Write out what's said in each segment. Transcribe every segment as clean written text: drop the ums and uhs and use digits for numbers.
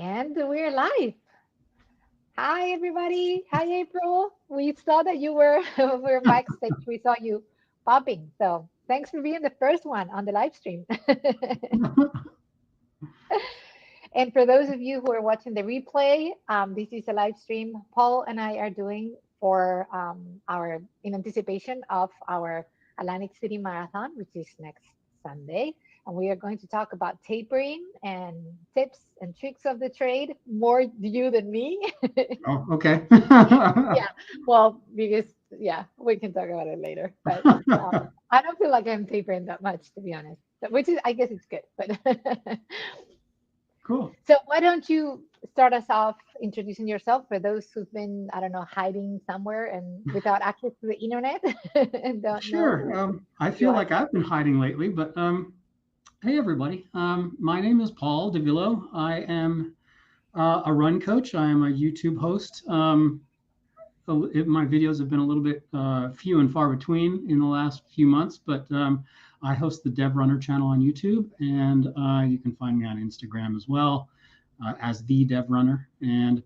And we're live. Hi, everybody. Hi, April. We saw that you were were backstage. We saw you popping. So thanks for being the first one on the live stream. And for those of you who are watching the replay, this is a live stream Paul and I are doing for our in anticipation of our Atlantic City Marathon, which is next Sunday. And we are going to talk about tapering and tips and tricks of the trade. More you than me. Oh, okay. Yeah, well, because yeah, we can talk about it later. But I don't feel like I'm tapering that much, to be honest. Which is, I guess, it's good. But Cool. so why don't you start us off introducing yourself for those who've been, I don't know, hiding somewhere and without access to the internet and don't know Sure. who I you feel are. like I've been hiding lately, but hey, everybody. My name is Paul DeVillo. I am a run coach. I am a YouTube host. My videos have been a little bit few and far between in the last few months, but I host the Dev Runner channel on YouTube, and you can find me on Instagram as well as the Dev Runner. And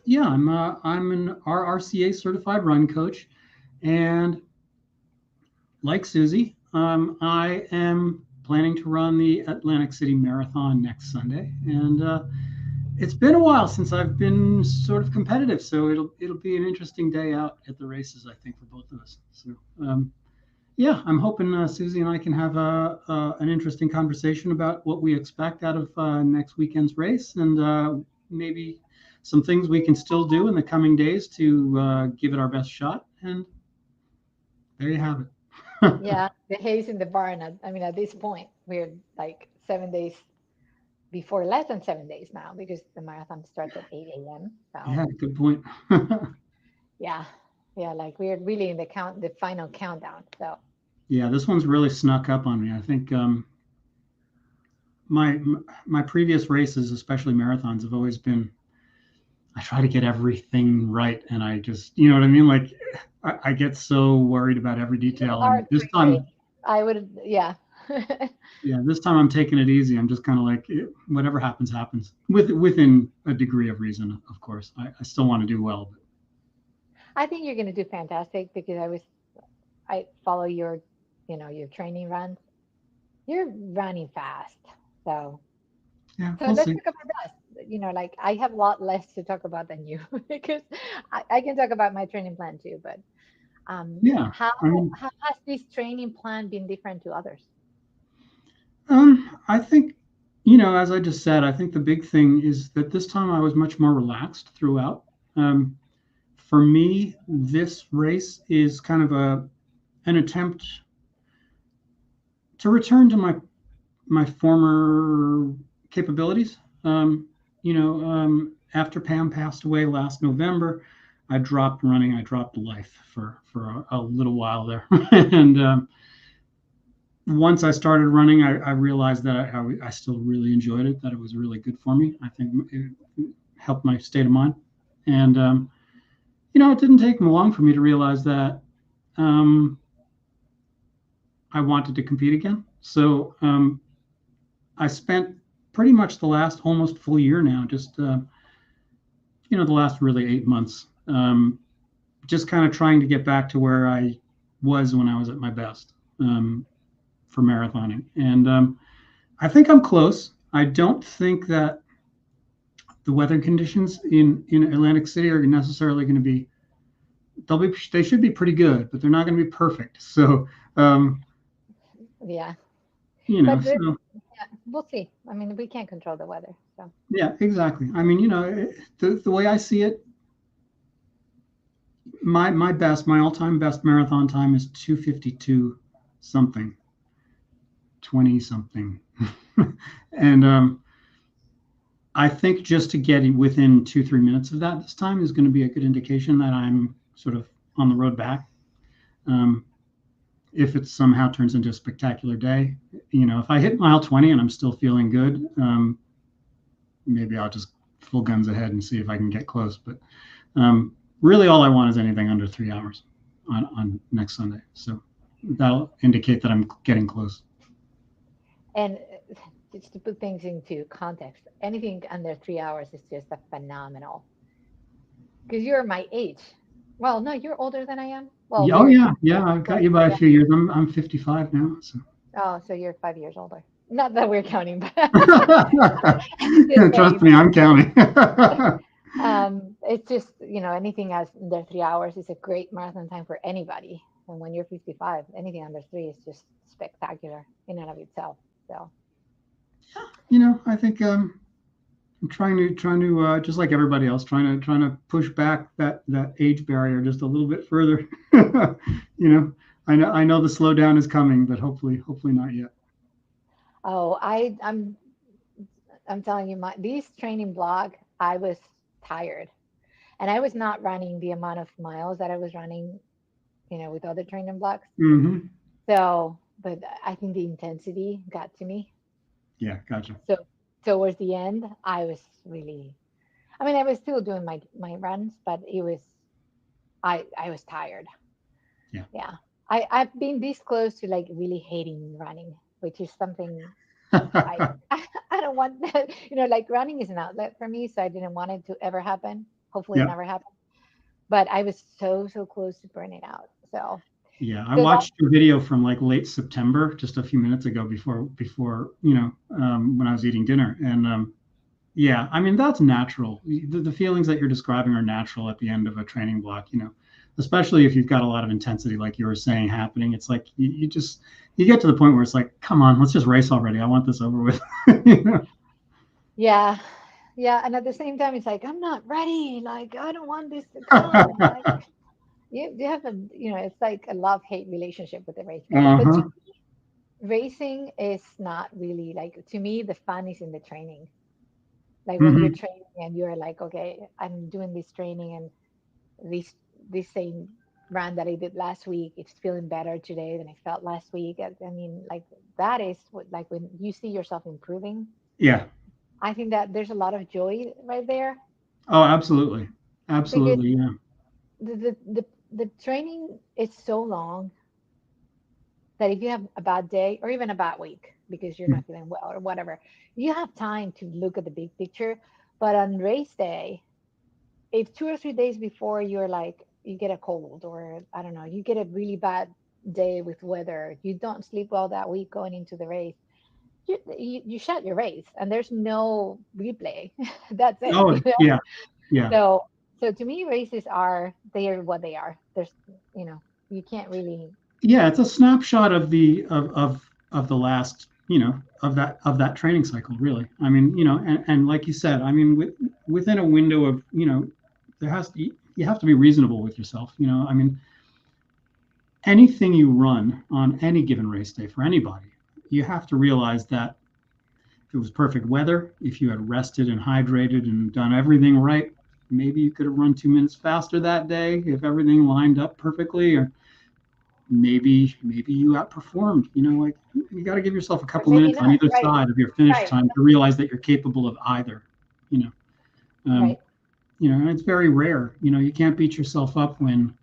yeah, I'm an RRCA certified run coach, and like Suzie, I am planning to run the Atlantic City Marathon next Sunday, and it's been a while since I've been sort of competitive, so it'll be an interesting day out at the races, I think, for both of us. So yeah, I'm hoping Suzie and I can have an interesting conversation about what we expect out of next weekend's race, and maybe some things we can still do in the coming days to give it our best shot. And there you have it. Yeah, the haze in the barn. I mean, at this point, we're like 7 days before, less than 7 days now, because the marathon starts at 8 a.m. So Yeah, good point. yeah, yeah, like we're really in the final countdown. So Yeah, this one's really snuck up on me. I think my my previous races, especially marathons, have always been I try to get everything right, and I just you know what I mean. Like I get so worried about every you detail, and are this crazy. time, I would, yeah. yeah, this time I'm taking it easy. I'm just kind of like whatever happens, happens within a degree of reason, of course. I still want to do well, but I think you're going to do fantastic because I follow your training runs. You're running fast. So, yeah, so we'll let's see. talk about that. Like I have a lot less to talk about than you because I can talk about my training plan too, but Yeah, how I mean, how has this training plan been different to others? I think, as I just said, I think the big thing is that this time I was much more relaxed throughout. Um, for me, this race is kind of an attempt to return to my former capabilities. After Pam passed away last November, I dropped running. I dropped life for a little while there, and once I started running, I realized that I still really enjoyed it. That it was really good for me. I think it helped my state of mind, and it didn't take long for me to realize that um, I wanted to compete again. So I spent pretty much the last almost full year now, just the last really 8 months, just kind of trying to get back to where I was when I was at my best for marathoning, and I think I'm close. I don't think that the weather conditions in Atlantic City are necessarily going to be. They should be pretty good, but they're not going to be perfect. So um, Yeah, but so yeah, we'll see. I mean, we can't control the weather, so yeah, exactly. I mean, the way I see it, my all time best marathon time is 2:52 something, 20 something, and I think just to get within 2-3 minutes of that this time is going to be a good indication that I'm sort of on the road back. Um, if it somehow turns into a spectacular day, if I hit mile 20 and I'm still feeling good, maybe I'll just full guns ahead and see if I can get close. But really, all I want is anything under 3 hours on next Sunday. So that'll indicate that I'm getting close. and just to put things into context, anything under 3 hours is just a phenomenal. Because you're my age. Well, no, you're older than I am. Well, Oh we're yeah, yeah. I've got you by a yeah. few years. I'm 55 now, so. Oh, so you're 5 years older. Not that we're counting, but just Trust saying. me, I'm counting. It's just, anything as under 3 hours is a great marathon time for anybody. And when you're 55, anything under three is just spectacular in and of itself. So, I think I'm trying to just like everybody else, trying to push back that age barrier just a little bit further. I know the slowdown is coming, but hopefully not yet. oh, I'm telling you, my this training block, I was tired, and I was not running the amount of miles that I was running, with other training blocks. Hmm. So, but I think the intensity got to me. Yeah, gotcha. So towards the end, I was really, I mean, I was still doing my runs, but I was tired. Yeah. Yeah. I've been this close to like really hating running, which is something I I don't want that. Like running is an outlet for me, so I didn't want it to ever happen. Hopefully it Yeah. never happens. But I was so close to burning out. So Yeah, I so that watched your video from like late September, just a few minutes ago, before when I was eating dinner, and yeah, I mean that's natural. The feelings that you're describing are natural at the end of a training block. Especially if you've got a lot of intensity, like you were saying, happening. It's like you get to the point where it's like, come on, let's just race already. I want this over with. you know? yeah. Yeah, and at the same time it's like I'm not ready. Like I don't want this to come. Like you have it's like a love-hate relationship with the race. But Uh-huh. racing is not really like, to me the fun is in the training. Like when you're Hmm. training and you're like, okay, I'm doing this training, and this same run that I did last week, it's feeling better today than I felt last week. I mean, like that is what, like when you see yourself improving, Yeah. I think that there's a lot of joy right there. Oh, absolutely, Because absolutely. Yeah. the training is so long that if you have a bad day or even a bad week because you're not feeling well or whatever, you have time to look at the big picture. But on race day, if 2 or 3 days before you're like, you get a cold, or I don't know, you get a really bad day with weather, you don't sleep well that week going into the race, you shut your race and there's no replay. That's it. Oh, yeah, yeah. So so to me, races are, they are what they are. There's, you know, you can't really. Yeah, it's a snapshot of the last, of that training cycle, really. I mean, and like you said, I mean, within a window of, you have to be reasonable with yourself. I mean, anything you run on any given race day for anybody, you have to realize that if it was perfect weather, if you had rested and hydrated and done everything right, maybe you could have run 2 minutes faster that day if everything lined up perfectly, or maybe you outperformed. Like you got to give yourself a Or couple maybe minutes on not. either Right. side of your finish Right. time to realize that you're capable of either. You know, um, Right. and it's very rare. You can't beat yourself up when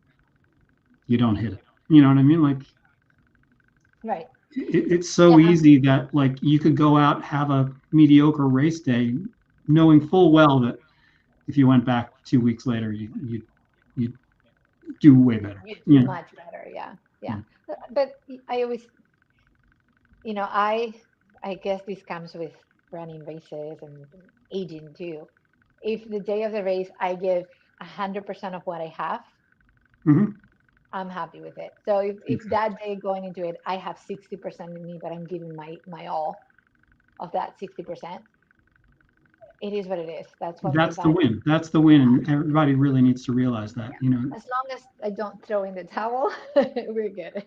you don't hit it. You know what I mean? Like Right. it's so Yeah. easy that like you could go out, have a mediocre race day, knowing full well that if you went back 2 weeks later, you do way better. You do much better. Yeah. Yeah. Yeah. But I always, I guess this comes with running races and aging too. If the day of the race I give 100% of what I have, Hmm. I'm happy with it. So if that day going into it, I have 60% in me, but I'm giving my all of that 60%, it is what it is. That's what my That's the body. win. That's the win, and everybody really needs to realize that. As long as I don't throw in the towel, we're good.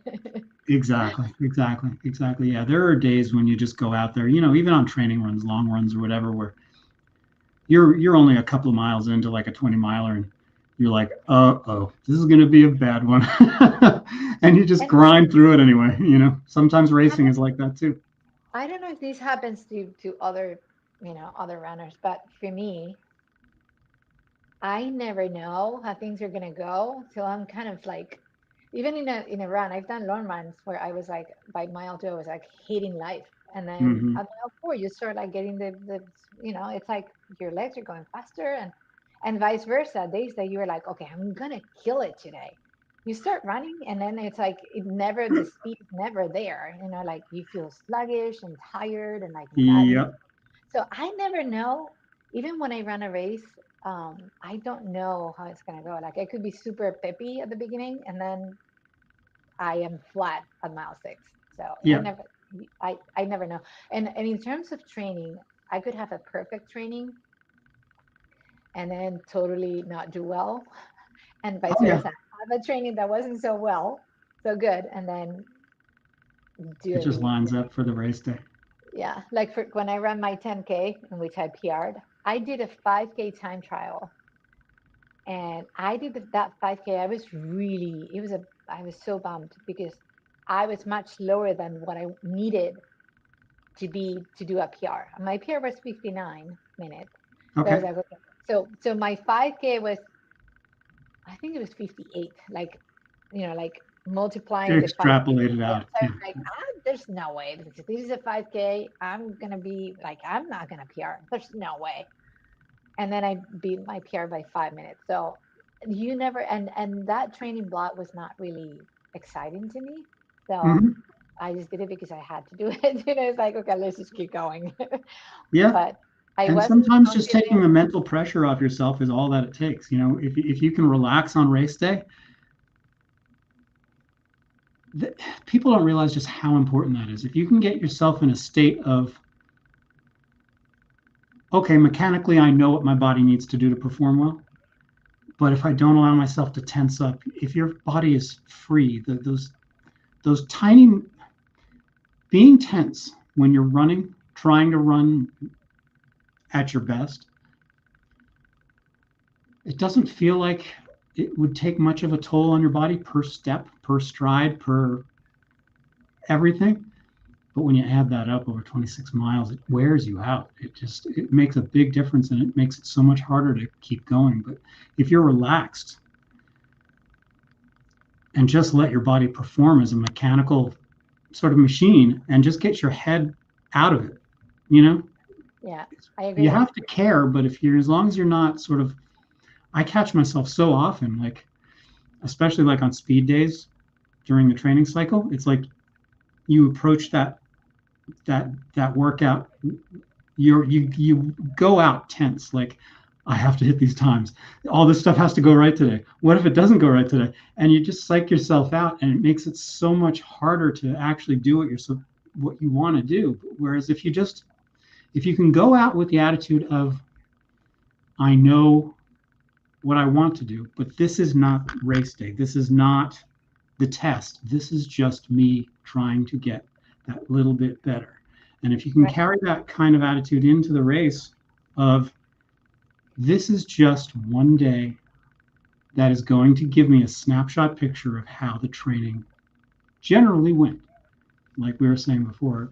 Exactly, exactly, exactly. Yeah, there are days when you just go out there, even on training runs, long runs, or whatever, where you're only a couple of miles into like a 20 miler, and you're like, oh, this is going to be a bad one, and you just And grind through it anyway. Sometimes I racing don't, is like that too. I don't know if this happens to other, other runners, but for me, I never know how things are gonna go till I'm kind of like, even in a run. I've done long runs where I was like by mile two, I was like hating life, And then Hmm. at mile 4, you start like getting it's like your legs are going faster, and vice versa. Days that you're like, okay, I'm gonna kill it today. You start running, and then it's like the speed is never there. Like you feel sluggish and tired and like that. Yep. So I never know. Even when I run a race, I don't know how it's gonna go. Like I could be super peppy at the beginning, and then I am flat at mile 6. So Yep. I never know. And in terms of training, I could have a perfect training and then totally not do well, and vice Oh yeah. versa. Have a training that wasn't so good, and then do It a just really lines up for the race day. yeah. Like when I ran my 10K, in which I PR'd, I did a 5K time trial, and I did that 5K. I was so bummed because I was much lower than what I needed to do a PR. My PR was 59 minutes. So I was Okay. like, okay. So my 5K was, I think it was 58. Like, like multiplying the 5K. Extrapolated So out. I Yeah. was like, there's no way. This is a 5K. I'm gonna be like, I'm not gonna PR. There's no way. And then I beat my PR by 5 minutes. So you never and that training block was not really exciting to me. So Hmm. I just did it because I had to do it. It's like, okay, let's just keep going. Yeah. But I And wasn't sometimes just taking confident. the mental pressure off yourself is all that it takes. If you can relax on race day, people don't realize just how important that is. If you can get yourself in a state of, okay, mechanically, I know what my body needs to do to perform well. But if I don't allow myself to tense up, if your body is free, those tiny being tense when you're running, trying to run at your best, it doesn't feel like it would take much of a toll on your body per step, per stride, per everything. But when you add that up over 26 miles, it wears you out. It makes a big difference, and it makes it so much harder to keep going. But if you're relaxed and just let your body perform as a mechanical sort of machine and just get your head out of it, you know, Yeah, I you agree. have to care, but if you're, as long as you're not sort of, I catch myself so often, like, especially like on speed days during the training cycle, it's like you approach that workout, you go out tense, like, I have to hit these times, all this stuff has to go right today, what if it doesn't go right today, and you just psych yourself out, and it makes it so much harder to actually do what you want to do. Whereas if you can go out with the attitude of, I know what I want to do, but this is not race day, this is not the test, this is just me trying to get that little bit better. And if you can Right. carry that kind of attitude into the race of, this is just one day that is going to give me a snapshot picture of how the training generally went. Like we were saying before,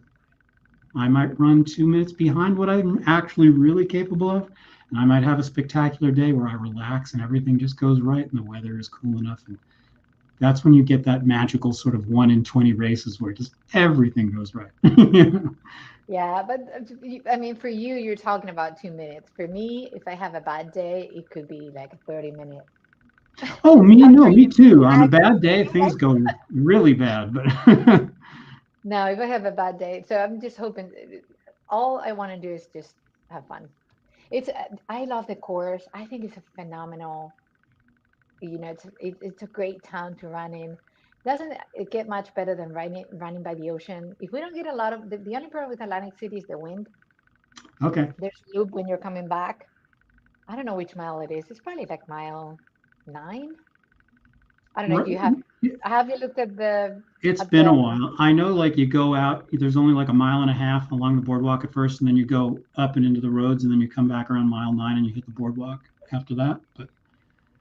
I might run 2 minutes behind what I'm actually really capable of. And I might have a spectacular day where I relax and everything just goes right and the weather is cool enough. And that's when you get that magical sort of 1 in 20 races where just everything goes right. Yeah, but I mean, for you, you're talking about 2 minutes. For me, if I have a bad day, it could be like a 30 minute. Oh, no, Suffering. me too. On a I bad could day, be things like, go really bad. But no, if I have a bad day, so I'm just hoping. All I want to do is just have fun. I love the course. I think it's a phenomenal. It's a great town to run in. Doesn't it get much better than running by the ocean? If we don't get a lot of the only problem with Atlantic City is the wind. okay. There's loop when you're coming back. I don't know which mile it is. It's probably like mile 9. I don't know if you have you looked It's at been a the while. I know, like, you go out, there's only like a mile and a half along the boardwalk at first, and then you go up and into the roads, and then you come back around mile 9 and you hit the boardwalk after that. But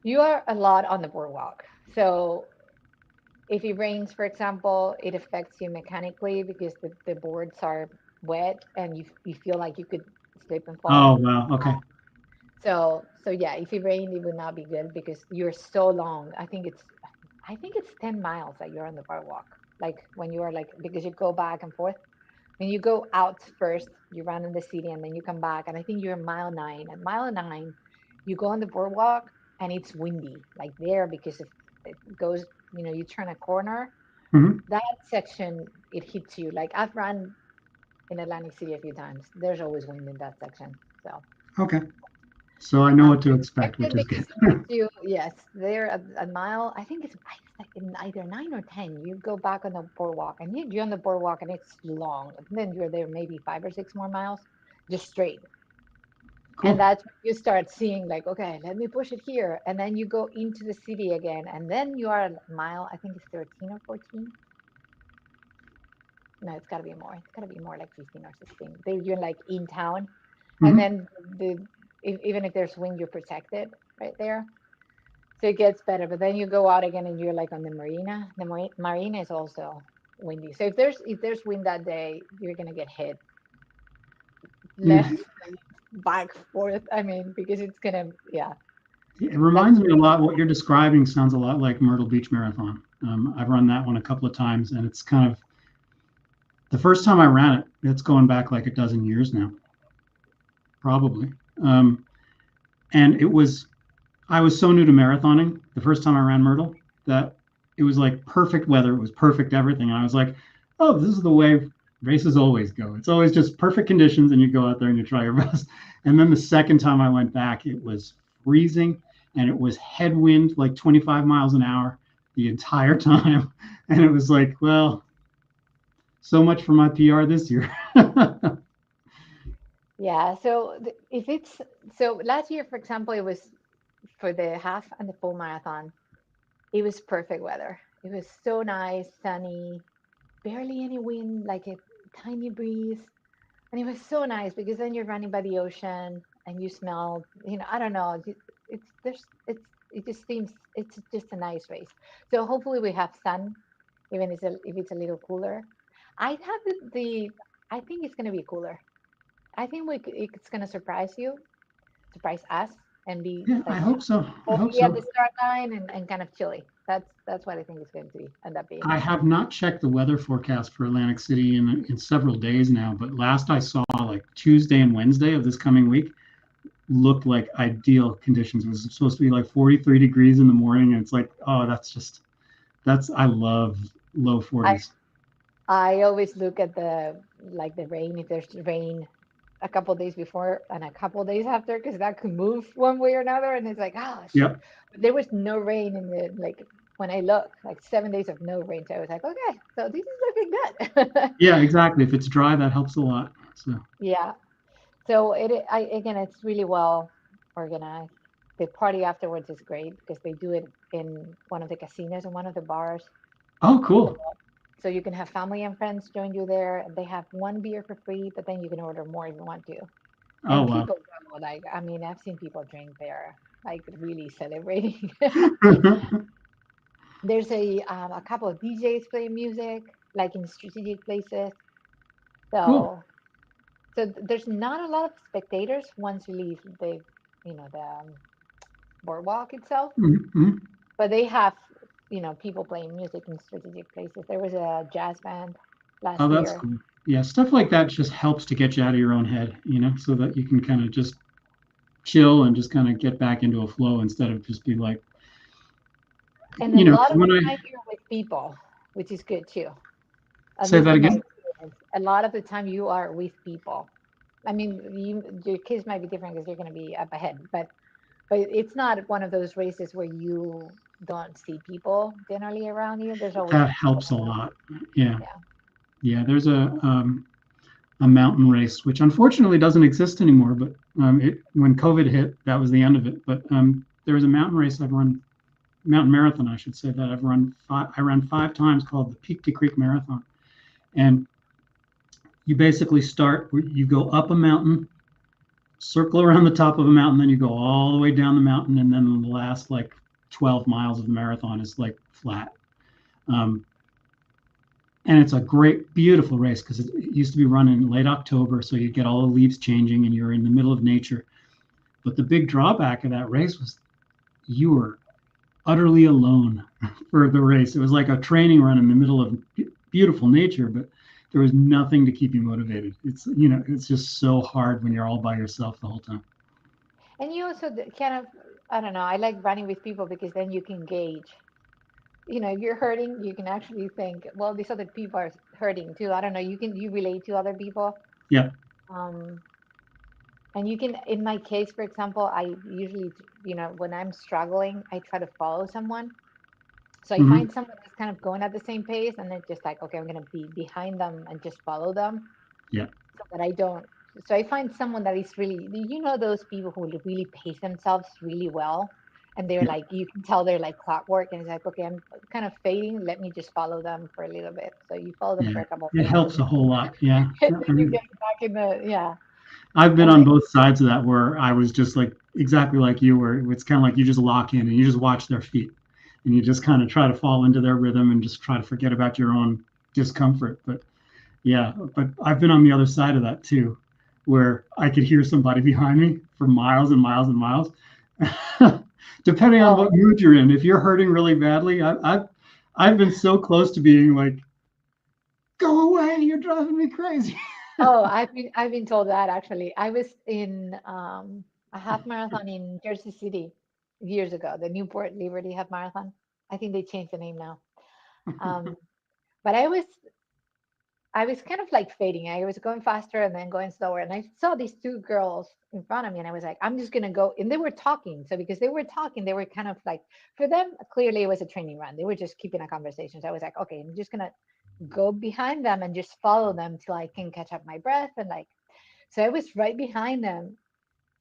you are a lot on the boardwalk. So if it rains, for example, it affects you mechanically because the boards are wet and you feel like you could slip and oh, fall. wow. Okay. So yeah, if it rained, it would not be good because you're so long. I think it's 10 miles that you're on the boardwalk. Like when you are like because you go back and forth. and you go out first, you run in the city, and then you come back. And I think you're mile 9. At mile 9, you go on the boardwalk, and it's windy, like there, because if it goes, you turn a corner. Hmm. That section, it hits you. Like I've run in Atlantic City a few times. There's always wind in that section. So Okay. So I know what to expect, expect which it is because good. it hits you. Yes, there at mile. I think it's like in either 9 or 10. You go back on the boardwalk, and you're on the boardwalk, and it's long. And then you're there maybe 5 or 6 more miles, just straight. And Cool. that's when you start seeing like, okay, let me push it here, and then you go into the city again, and then you are at mile. I think it's 13 or 14. No, it's got to be more. It's got to be more like 15 or 16. There you're like in town, and Hmm. then even if there's wind, you're protected right there. So it gets better. But then you go out again, and you're like on the marina. The marina is also windy. So if there's wind that day, you're gonna get hit Yeah. left, back, forth. I mean, because it's gonna, yeah. It That's reminds me a lot. What you're describing sounds a lot like Myrtle Beach Marathon. I've run that one a couple of times, and it's kind of the first time I ran it. It's going back like a dozen years now, probably. Um, and I was so new to marathoning the first time I ran Myrtle that it was like perfect weather. It was perfect everything. And I was like, oh, this is the way races always go. It's always just perfect conditions, and you go out there and you try your best. And then the second time I went back, it was freezing, and it was headwind like 25 miles an hour the entire time. And it was like, well, so much for my PR this year. Yeah. So if it's so last year, for example, it was for the half and the full marathon. It was perfect weather. It was so nice, sunny, barely any wind, like a tiny breeze. And it was so nice because then you're running by the ocean and you smell, I don't know, it's there's it's it just seems it's just a nice race. So hopefully we have sun, even if it's a little cooler. I have I think it's gonna be cooler. I think it's gonna surprise us, and be Yeah, I like hope so. I hope foggy at so. the start line, and kind of chilly. That's what I think it's going to be end up being. I have not checked the weather forecast for Atlantic City in several days now, but last I saw, like Tuesday and Wednesday of this coming week, looked like ideal conditions. It was supposed to be like 43 degrees in the morning, and it's like, oh, I love low I 40s. I always look at the rain, if there's rain a couple days before and a couple days after, because that could move one way or another, and it's like, oh shoot. Yep. But there was no rain in the like when I looked, like 7 days of no rain. So I was like, okay, so this is looking good. Yeah, exactly. If it's dry, that helps a lot. So, Yeah. So again, it's really well organized. The party afterwards is great because they do it in one of the casinos and one of the bars. oh, So, cool. so you can have family and friends join you there. They have one beer for free, but then you can order more if you want to. Oh, And wow. people go like, I mean, I've seen people drink there, like really celebrating. There's a couple of DJs playing music, like in strategic places. Cool. So there's not a lot of spectators once you leave the boardwalk itself, Mm-hmm. but they have people playing music in strategic places. There was a jazz band Oh, last that's year. cool. Yeah, stuff like that just helps to get you out of your own head, so that you can kind of just chill and just kind of get back into a flow instead of just be like, And a 'cause lot of when the I time you're with people, which is good too. At say least that in my again. experience, a lot of the time you are with people. I mean, your kids might be different because you're going to be up ahead, but it's not one of those races where you don't see people generally around you. There's always That people helps a around. lot. Yeah. Yeah. Yeah. There's a mountain race, which unfortunately doesn't exist anymore. But when COVID hit, that was the end of it. But there was a mountain race I've run, mountain marathon, I should say, that I've run. I ran 5 times, called the Peak to Creek Marathon. And you basically you go up a mountain, circle around the top of a mountain, then you go all the way down the mountain, and then the last like 12 miles of the marathon is like flat. Um, and it's a great, beautiful race because it used to be run in late October, so you get all the leaves changing and you're in the middle of nature. But the big drawback of that race was you were utterly alone for the race. It was like a training run in the middle of beautiful nature, but there was nothing to keep you motivated. It's, it's just so hard when you're all by yourself the whole time. And you also kind of, I don't know, I like running with people because then you can gauge. If you're hurting, you can actually think, well, these other people are hurting too. I don't know. You relate to other people. Yeah. Um, and you can, in my case, for example, I usually, when I'm struggling, I try to follow someone. So I Hmm. find someone that's kind of going at the same pace, and then just like, okay, I'm gonna be behind them and just follow them, Yeah. so that I don't. So I find someone that is really, those people who really pace themselves really well, and they're Yeah. like, you can tell they're like clockwork, and it's like, okay, I'm kind of fading. Let me just follow them for a little bit. So you follow them Yeah. for a couple of It minutes, helps a whole lot. Yeah. and Yeah. then you get back in the yeah, I've been and on then both sides of that where I was just like exactly like you, where it's kind of like you just lock in and you just watch their feet and you just kind of try to fall into their rhythm and just try to forget about your own discomfort. But yeah, but I've been on the other side of that too, where I could hear somebody behind me for miles and miles and miles. Depending on oh what mood you're in, if you're hurting really badly, I've been so close to being like, "Go away! You're driving me crazy." oh, I've been told that actually. I was in a half marathon in Jersey City years ago, the Newport Liberty half marathon. I think they changed the name now. Um, but I was kind of like fading. I was going faster and then going slower. And I saw these two girls in front of me, and I was like, I'm just gonna go. And they were talking. So because they were talking, they were kind of like, for them, clearly it was a training run. They were just keeping a conversation. So I was like, okay, I'm just gonna go behind them and just follow them till I can catch up my breath. And like, so I was right behind them,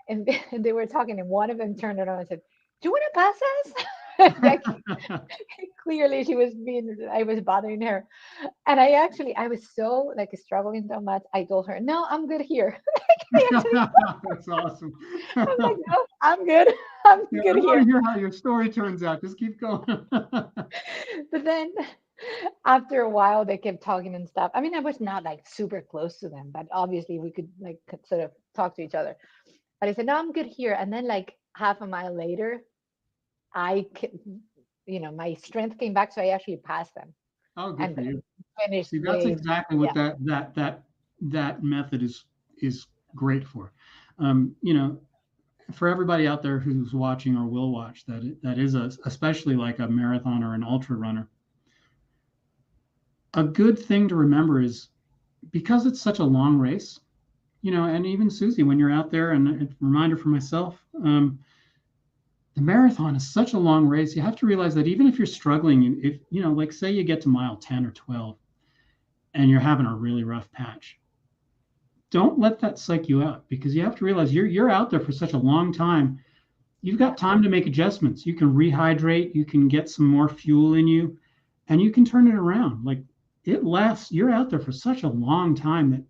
and, and they were talking, and one of them turned around and said, "Do you want to pass us?" Like, clearly she was being, I was bothering her. And I was so like struggling so much. I told her, no, I'm good here. I actually, That's awesome. I'm like, no, I'm good. I'm Yeah, good I want to here. hear how your story turns out. Just keep going. But then after a while, they kept talking and stuff. I mean, I was not like super close to them, but obviously we could like sort of talk to each other. But I said, no, I'm good here. And then like half a mile later, I, my strength came back. So I actually passed them Oh, good and for you. finished See, that's with, exactly yeah. what that method is great for. You know, for everybody out there who's watching or will watch, that is especially like a marathon or an ultra runner. A good thing to remember is because it's such a long race. And even Susie, when you're out there, and a reminder for myself, the marathon is such a long race. You have to realize that even if you're struggling, if like say you get to mile 10 or 12 and you're having a really rough patch, don't let that psych you out, because you have to realize you're out there for such a long time. You've Yeah. got time to make adjustments. You can rehydrate, you can get some more fuel in you, and you can turn it around. Like, it lasts, you're out there for such a long time that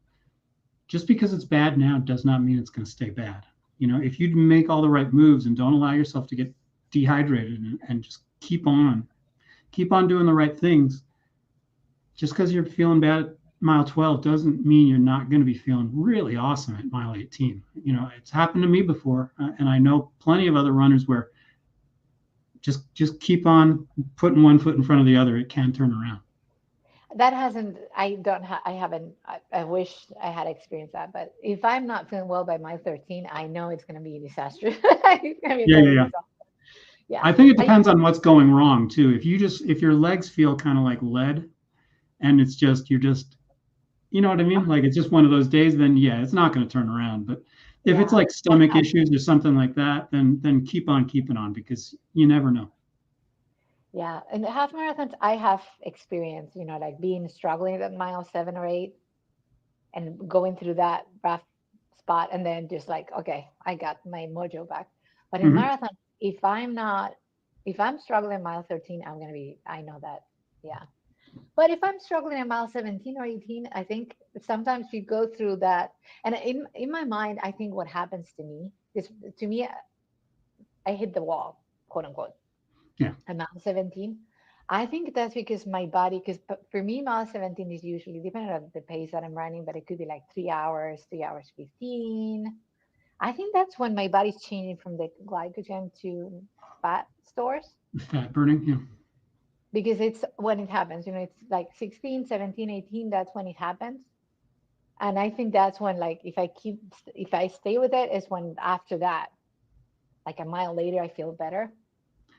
just because it's bad now does not mean it's going to stay bad. If you make all the right moves and don't allow yourself to get dehydrated, and just keep on doing the right things, just because you're feeling bad at mile 12 doesn't mean you're not going to be feeling really awesome at mile 18. It's happened to me before, and I know plenty of other runners where just keep on putting one foot in front of the other. It can turn around. That hasn't, I don't have, I haven't, I wish I had experienced that. But if I'm not feeling well by mile 13, I know it's going to be disastrous. It's going to be Yeah, yeah, very yeah. disastrous. Yeah. I think it I, depends on what's going wrong too. If your legs feel kind of like lead, and it's just you're just what I mean? Like, it's just one of those days, then yeah, it's not going to turn around. But if it's yeah, like that stomach happens. issues or something like that, then keep on keeping on, because you never know. Yeah. And the half marathons, I have experience, like being struggling at mile 7 or 8 and going through that rough spot, and then just like, okay, I got my mojo back. But in Hmm. marathon, if I'm not, if I'm struggling mile 13, I'm going to be, I know that. Yeah. But if I'm struggling at mile 17 or 18, I think sometimes you go through that. And in my mind, I think what happens to me is, to me, I hit the wall, quote unquote, Yeah. at mile 17. I think that's because my body, because for me, mile 17 is usually depending on the pace that I'm running, but it could be like 3 hours, 3 hours 15. I think that's when my body's changing from the glycogen to fat stores. Fat burning. Yeah. because it's when it happens, it's like 16, 17, 18. That's when it happens. And I think that's when, like, if I stay with it, is when after that, like a mile later, I feel better.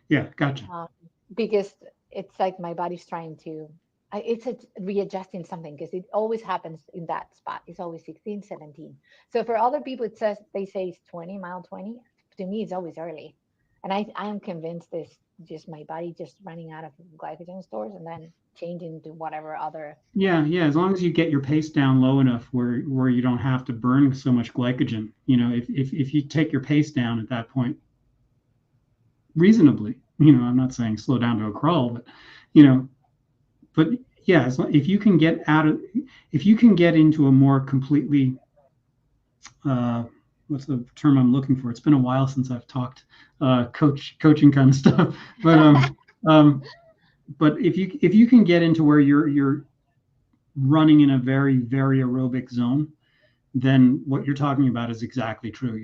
Yeah, gotcha. um, because it's like my body's trying to, it's readjusting something, because it always happens in that spot. It's always 16, 17. So for other people, it says, they say it's 20, mile 20. To me, it's always early. And I am convinced it's just my body just running out of glycogen stores and then changing to whatever other. Yeah, yeah. As long as you get your pace down low enough where you don't have to burn so much glycogen, if you take your pace down at that point reasonably, I'm not saying slow down to a crawl, you know, but yeah, if you can get if you can get into a more completely, what's the term I'm looking for? It's been a while since I've talked coaching kind of stuff, but if you can get into where you're running in a very, very aerobic zone, then what you're talking about is exactly true.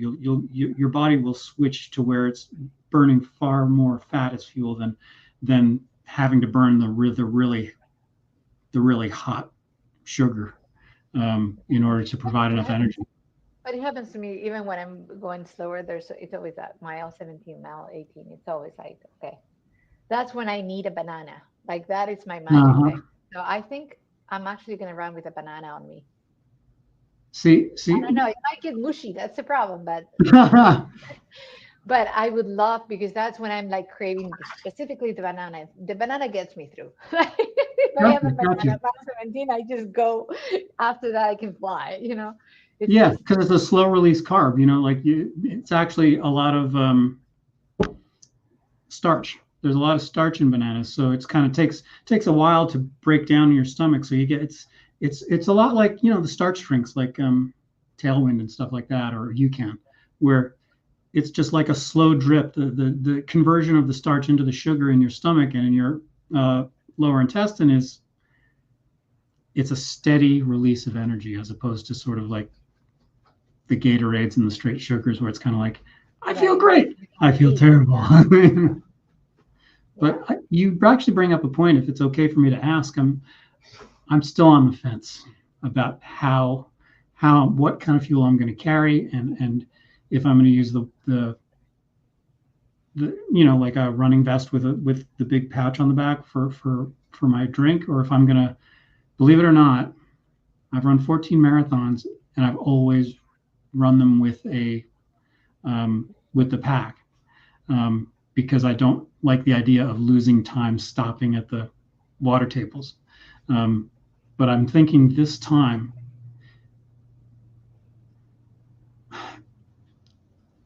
Your body will switch to where it's burning far more fat as fuel than having to burn the really hot sugar, in order to provide enough energy. But it happens to me even when I'm going slower. It's always that mile 17, mile 18. It's always like, okay, that's when I need a banana. Like that is my magic Uh-huh. thing. So I think I'm actually gonna run with a banana on me. I See. don't know. It might get mushy. That's the problem. But I would love, because that's when I'm like craving specifically the banana. The banana gets me through. If I have a Gotcha. banana about 17, I just go. After that, I can fly. It's Yeah, just because it's a slow release carb. It's actually a lot of starch. There's a lot of starch in bananas, so it's kind of takes a while to break down in your stomach. So you get it's a lot like the starch drinks like Tailwind and stuff like that, or UCAN, where it's just like a slow drip. The conversion of the starch into the sugar in your stomach and in your lower intestine it's a steady release of energy, as opposed to sort of like the Gatorades and the straight sugars, where it's kind of like, I feel right. great, I feel Eat. terrible. Yeah. But Yeah. you actually bring up a point. If it's okay for me to ask, I'm still on the fence about what kind of fuel I'm going to carry, and if I'm going to use the like a running vest with the big pouch on the back for my drink, or if I'm going to, believe it or not, I've run 14 marathons and I've always run them with the pack, because I don't like the idea of losing time stopping at the water tables. But I'm thinking this time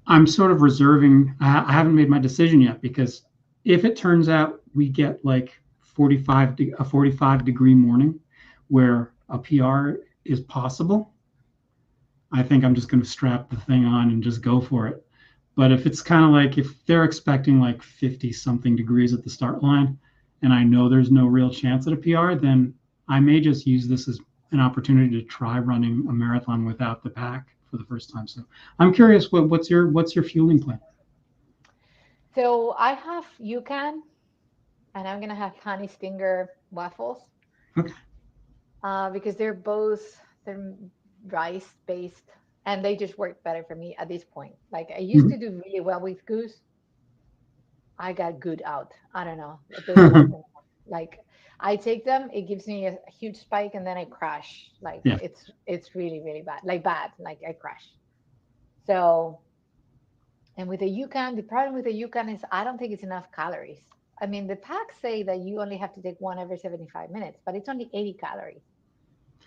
I'm sort of reserving. I haven't made my decision yet, because if it turns out we get like a 45-degree morning where a PR is possible, I think I'm just going to strap the thing on and just go for it. But if it's kind of like, if they're expecting like 50 something degrees at the start line, and I know there's no real chance at a PR, then I may just use this as an opportunity to try running a marathon without the pack for the first time. So I'm curious, what's your fueling plan? So I have UCAN, and I'm gonna have honey stinger waffles, Okay. because they're rice based, and they just work better for me at this point. Like I used to do really well with goose. I got good out. I don't know. It doesn't work Mm-hmm. anymore. Like I take them, it gives me a huge spike, and then I crash. Like Yeah. it's really really bad. Like bad. Like I crash. So, and with the Yukon, the problem with the Yukon is I don't think it's enough calories. I mean, the packs say that you only have to take one every 75 minutes, but it's only 80 calories.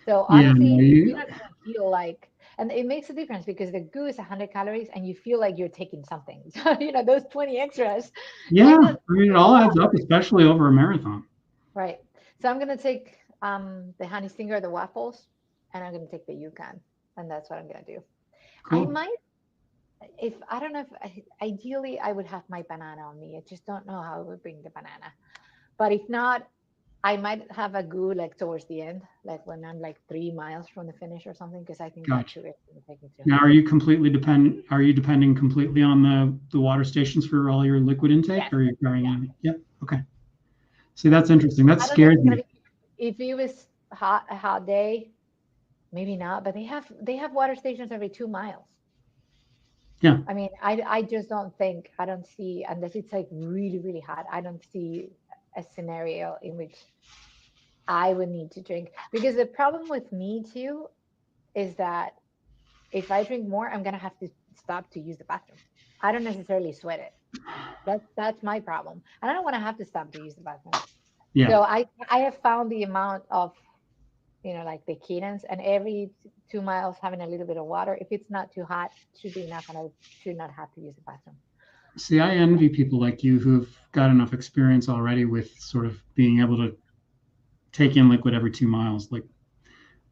So Yeah. honestly, No, if you're not gonna feel like, and it makes a difference because the goo is 100 calories, and you feel like you're taking something. So those 20 extras yeah. might not I mean, it feel a all lot, adds up, especially over a marathon. right? So I'm gonna take the honey stinger, the waffles, and I'm gonna take the Yukon, and that's what I'm gonna do. I Cool. might, if I don't know, if ideally I would have my banana on me. I just don't know how I would bring the banana. But if not, I might have a goo like towards the end, like when I'm like 3 miles from the finish or something, because I think that Gotcha. sugar is going to take me through. Now, are you depending completely on the water stations for all your liquid intake, Yes. or are you carrying Yeah. any? Yeah. Okay. See, that's interesting. That I don't think scared it's gonna me. be. If it was a hot day, maybe not. But they have water stations every 2 miles. Yeah. I mean, I just don't think I don't see unless it's like really really hot. I don't see a scenario in which I would need to drink because the problem with me too is that if I drink more, I'm gonna have to stop to use the bathroom. I don't necessarily sweat it. That's my problem, and I don't want to have to stop to use the bathroom. Yeah. So I have found the amount of like the cadence, and every 2 miles having a little bit of water. If it's not too hot, should be enough, and I should not have to use the bathroom. See, I envy people like you who've got enough experience already with sort of being able to take in liquid every 2 miles. Like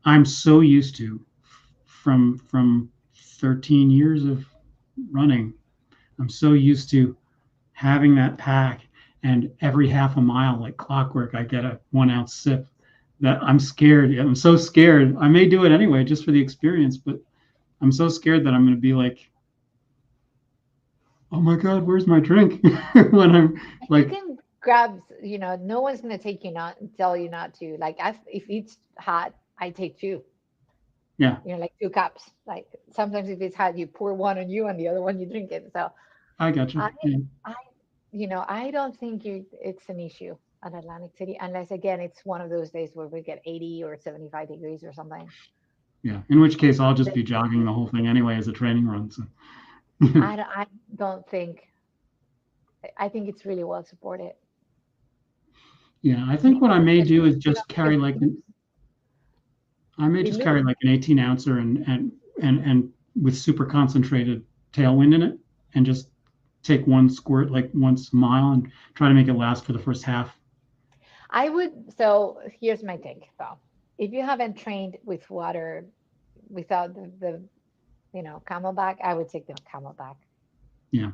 I'm so used to from 13 years of running. I'm so used to having that pack, and every half a mile, like clockwork, I get a 1 ounce sip. That I'm scared. I'm so scared. I may do it anyway just for the experience, but I'm so scared that I'm going to be like, oh my God, where's my drink? When I'm You like, can grab, no one's gonna take you not tell you not to. Like if it's hot, I take two. yeah, Like 2 cups. Like sometimes if it's hot, you pour one on you and the other one you drink it. So I got you. I Yeah, I I don't think it's an issue at Atlantic City unless again it's one of those days where we get 80 or 75 degrees or something. yeah. In which case, I'll just Then be jogging the whole thing anyway as a training run. So, I don't think I think it's really well supported. yeah, I think Maybe what I may do especially is just carry because like I may it just looks carry like an 18 ouncer and with super concentrated tailwind in it, and just take one squirt like once a mile and try to make it last for the first half. I would so here's my take though. If you haven't trained with water without the camelback, I would take the camelback. Yeah,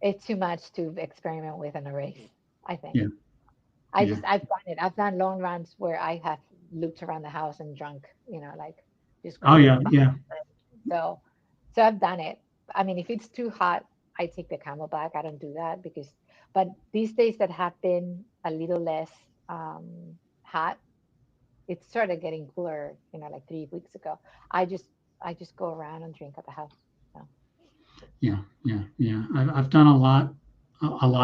It's too much to experiment with in a race, I think. yeah, yeah. I've done it. I've done long runs where I have looped around the house and drunk, like just Oh grabbing a yeah, bottle. yeah, So so I've done it. I mean, if it's too hot, I take the camelback. I don't do that but these days that have been a little less hot, it started getting cooler, like 3 weeks ago. I just I just go around and drink at the house. So yeah, yeah, yeah. I've done a lot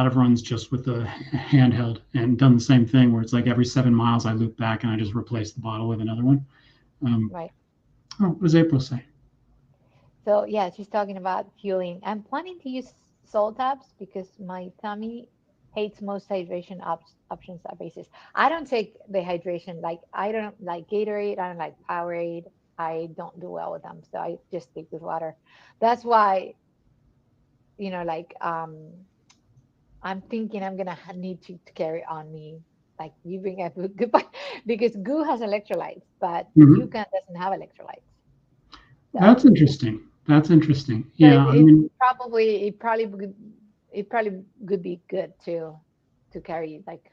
of runs just with the handheld, and done the same thing where it's like every 7 miles I loop back and I just replace the bottle with another one. right. Oh, what does April say? So yeah, she's talking about fueling. I'm planning to use salt tabs because my tummy hates most hydration options at basis. I don't take the hydration like I don't like Gatorade. I don't like Powerade. I don't do well with them, so I just stick with water. That's why like I'm thinking I'm gonna need to carry on me like you bring up goodbye because goo has electrolytes, but Mhm. Yukon doesn't have electrolytes. That's So interesting. That's interesting. So Yeah, I mean, it probably would be good to carry like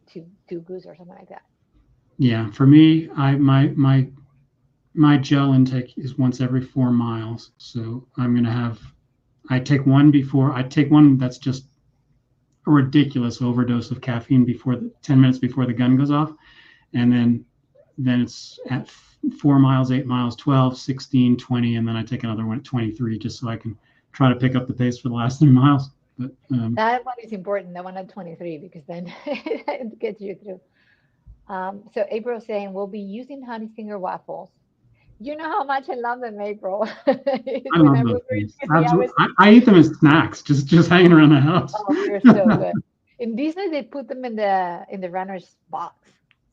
two goose or something like that. yeah. For me, my gel intake is once every 4 miles. So I'm gonna have. I take one before. I take one that's just a ridiculous overdose of caffeine before 10 minutes before the gun goes off, and then it's at 4 miles, 8 miles, 12, 16, 20, and then I take another one at 23 just so I can try to pick up the pace for the last 3 miles. But That one is important, the one at 23, because then it gets you through. So April saying we'll be using honey finger waffles. You know how much I love them, April. I When love I those was things. in Disney, I Absolutely, was I eat them as snacks, just hanging around the house. oh, they're so good. In Disney, they put them in the runner's box.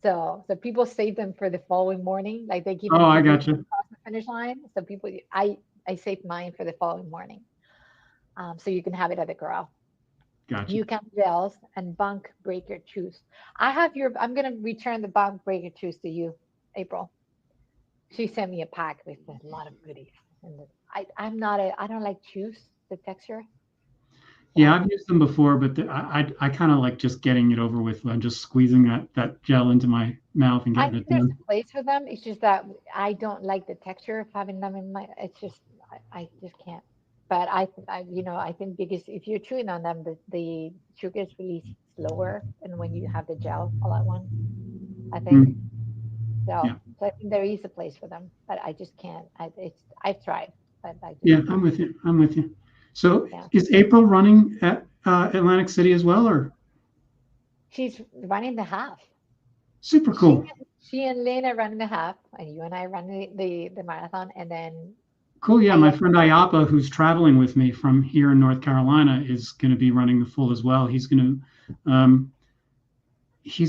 So people save them for the following morning. Like they give Oh, them to I people got you. across the finish line. So people, I saved mine for the following morning. So you can have it at the corral. Got you. You can gels and bunk breaker chews. I'm gonna return the bunk breaker chews to you, April. She sent me a pack with a lot of goodies. And I don't like chews, the texture. Yeah, So I've used them before, but I kind of like just getting it over with and just squeezing that gel into my mouth and I getting think it there's done. a place for them. It's just that I don't like the texture of having them in my. It's just I just can't. but I think because if you're chewing on them, the sugar is released slower, and when you have the gel all at once, I think Mm, so. yeah. So I think there is a place for them, but I just can't. I've tried, but I just Yeah, can't. I'm with you. I'm with you. So Yeah, is April running at Atlantic City as well, or she's running the half. super She cool? she and Lynn are running the half, and you and I run the marathon, and then Cool. Yeah, I my guess. friend Ayapa, who's traveling with me from here in North Carolina, is going to be running the full as well. He's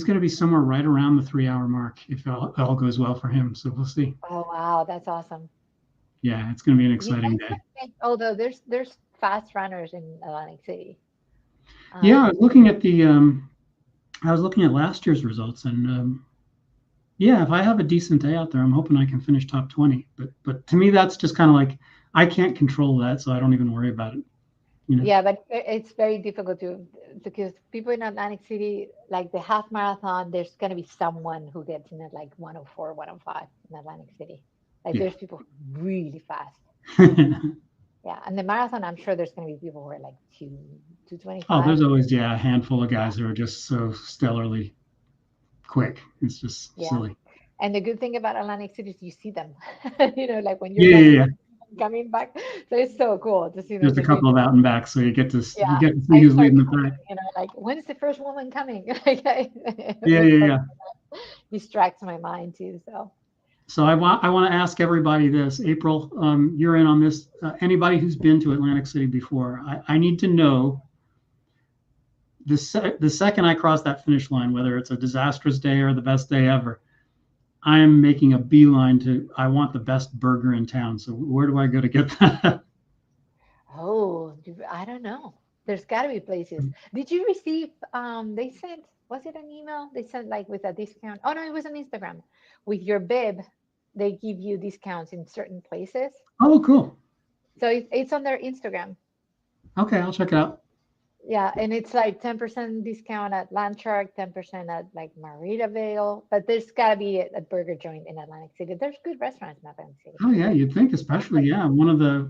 going to be somewhere right around the 3 hour mark if all goes well for him. So we'll see. Oh wow, that's awesome. Yeah, it's going to be an You exciting guys day. can make, although there's fast runners in Atlantic City. Yeah, Um, I was looking at last year's results, and yeah, if I have a decent day out there, I'm hoping I can finish top 20. But to me, that's just kind of like I can't control that, so I don't even worry about it. You know. yeah, but it's very difficult to because people in Atlantic City, like the half marathon, there's gonna be someone who gets in at like 104, 105 in Atlantic City. Like Yeah. there's people really fast. Yeah, and the marathon, I'm sure there's gonna be people who are like two twenty Oh, five. there's always, yeah, a handful of Yeah, guys who are just so stellarly quick. It's just yeah. silly. And the good thing about Atlantic City is you see them, like when you're Yeah, yeah, running yeah. and coming back. So it's so cool to see them There's a between. couple of out and back, so you Yeah, get to see I who's start leading the counting, pack. like when's the first woman coming? Yeah, It's yeah, so yeah. distracts my mind too. So So I want to ask everybody this. April, you're in on this. Anybody who's been to Atlantic City before, I need to know the second I cross that finish line, whether it's a disastrous day or the best day ever, I am making a beeline to. I want the best burger in town. So where do I go to get that? I don't know. There's got to be places. Did you receive? They sent. Was it an email? They sent like with a discount. Oh no, it was on Instagram. With your bib, they give you discounts in certain places. Oh, cool. So it's on their Instagram. Okay, I'll check it out. Yeah, and it's like 10% discount at Landshark, 10% at like Maritavale, but there's gotta be a burger joint in Atlantic City. There's good restaurants in Atlantic City. Oh yeah, you'd think, Not especially like yeah, one of the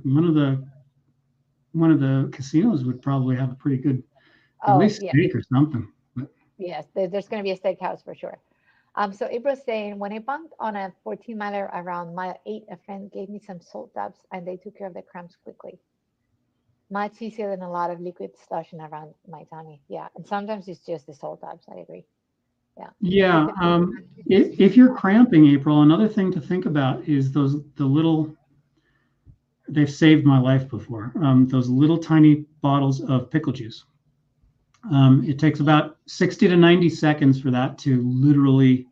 casinos would probably have a pretty good at oh least yeah, steak or something. But yes, there's gonna be a steakhouse for sure. So April's saying when I bunked on a 14 miler around mile 8, a friend gave me some salt dabs and they took care of the cramps quickly. Much easier than a lot of liquid sloshing around my tummy. Yeah, and sometimes it's just the salt dabs. I agree. Yeah, yeah, depending on if you're cramping, April, another thing to think about is the little. They've saved my life before. Those little tiny bottles of pickle juice. It takes about 60 to 90 seconds for that to literally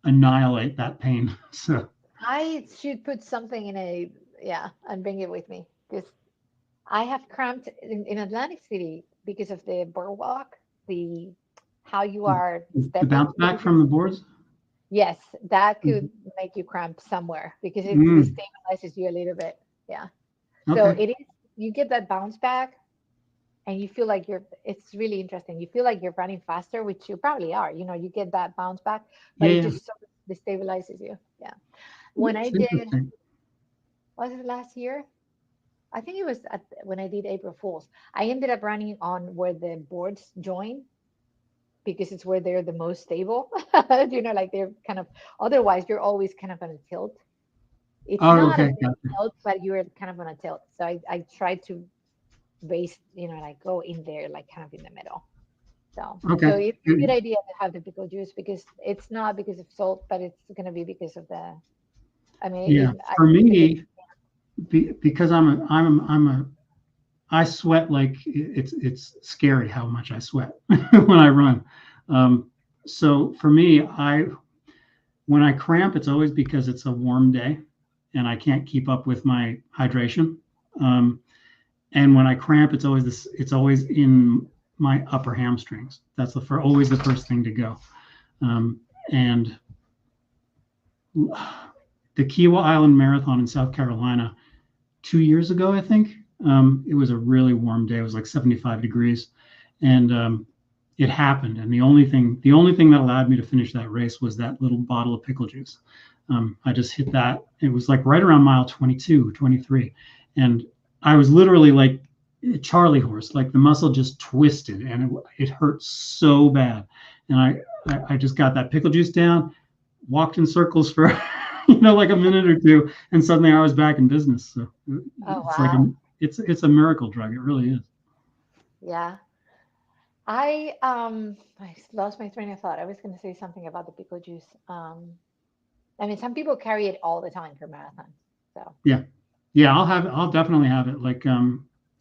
annihilate that pain. So, I should put something in a yeah and bring it with me because I have cramped in Atlantic City because of the boardwalk, the how you are the stepping bounce back basically. from the boards. Yes, that could Mhm. make you cramp somewhere because it Mm, destabilizes you a little bit. Yeah. So okay. it is you get that bounce back and you feel like it's really interesting. You feel like you're running faster, which you probably are. You get that bounce back, but Yeah, it yeah. just so destabilizes you. Yeah. When I It's did, interesting. was it last year? I think it was when I did April Fools. I ended up running on where the boards join because it's where they're the most stable. Like they're kind of, otherwise, you're always kind of on a tilt. It's Oh, not a okay. big Gotcha. tilt, but you're kind of on a tilt. So I tried to base, like go in there, like kind of in the middle. So Okay. it's a good idea to have the pickle juice because it's not because of salt, but it's going to be because of I mean, Yeah. I For think it, me, because I sweat like it's scary how much I sweat when I run. Um, so for me, when I cramp, it's always because it's a warm day and I can't keep up with my hydration. Um, and when I cramp, it's always this. It's always in my upper hamstrings. That's always the first thing to go. Um, and the Kiowa Island Marathon in South Carolina 2 years ago, I think. It was a really warm day. It was like 75 degrees, and it happened. And the only thing that allowed me to finish that race was that little bottle of pickle juice. I just hit that. It was like right around mile 22, 23, and I was literally like a Charlie horse, like the muscle just twisted and it hurt so bad. And I just got that pickle juice down, walked in circles for, like a minute or two, and suddenly I was back in business. So Oh, it's like wow. it's a miracle drug. It really is. Yeah. I lost my train of thought. I was going to say something about the pickle juice. I mean, some people carry it all the time for marathons. So, Yeah. Yeah, I'll definitely have it like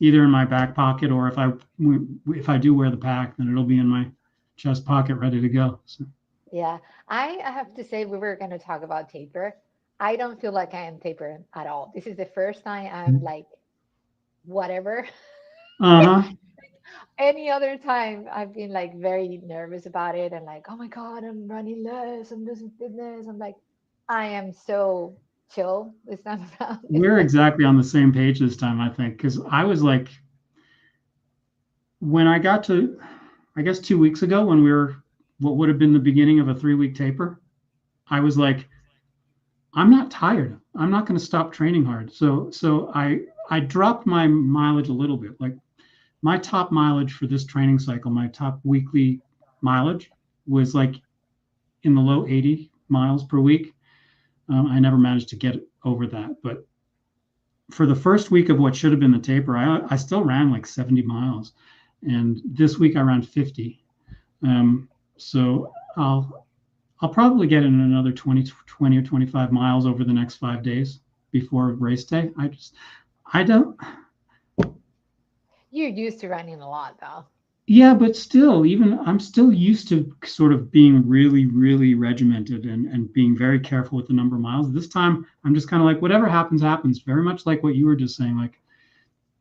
either in my back pocket or if I do wear the pack, then it'll be in my chest pocket ready to go. So, yeah, I have to say we were going to talk about taper. I don't feel like I am tapering at all. This is the first time I'm like whatever. uh-huh. Any other time I've been like very nervous about it and like, oh my God, I'm running less, I'm losing fitness. I'm like, I am so chill this time around. It's We're like, exactly on the same page this time, I think, because I was like, when I got to, I guess 2 weeks ago, when we were what would have been the beginning of a 3 week taper, I was like, I'm not tired. I'm not going to stop training hard. So I dropped my mileage a little bit. Like my top mileage for this training cycle, my top weekly mileage was like in the low 80 miles per week. I never managed to get over that, but for the first week of what should have been the taper, I still ran like 70 miles, and this week I ran 50. So I'll probably get in another 20 or 25 miles over the next 5 days before race day. I don't, you're used to running a lot though. yeah, but still, even I'm still used to sort of being really, really regimented and being very careful with the number of miles. This time, I'm just kind of like, whatever happens, happens. Very much like what you were just saying. Like,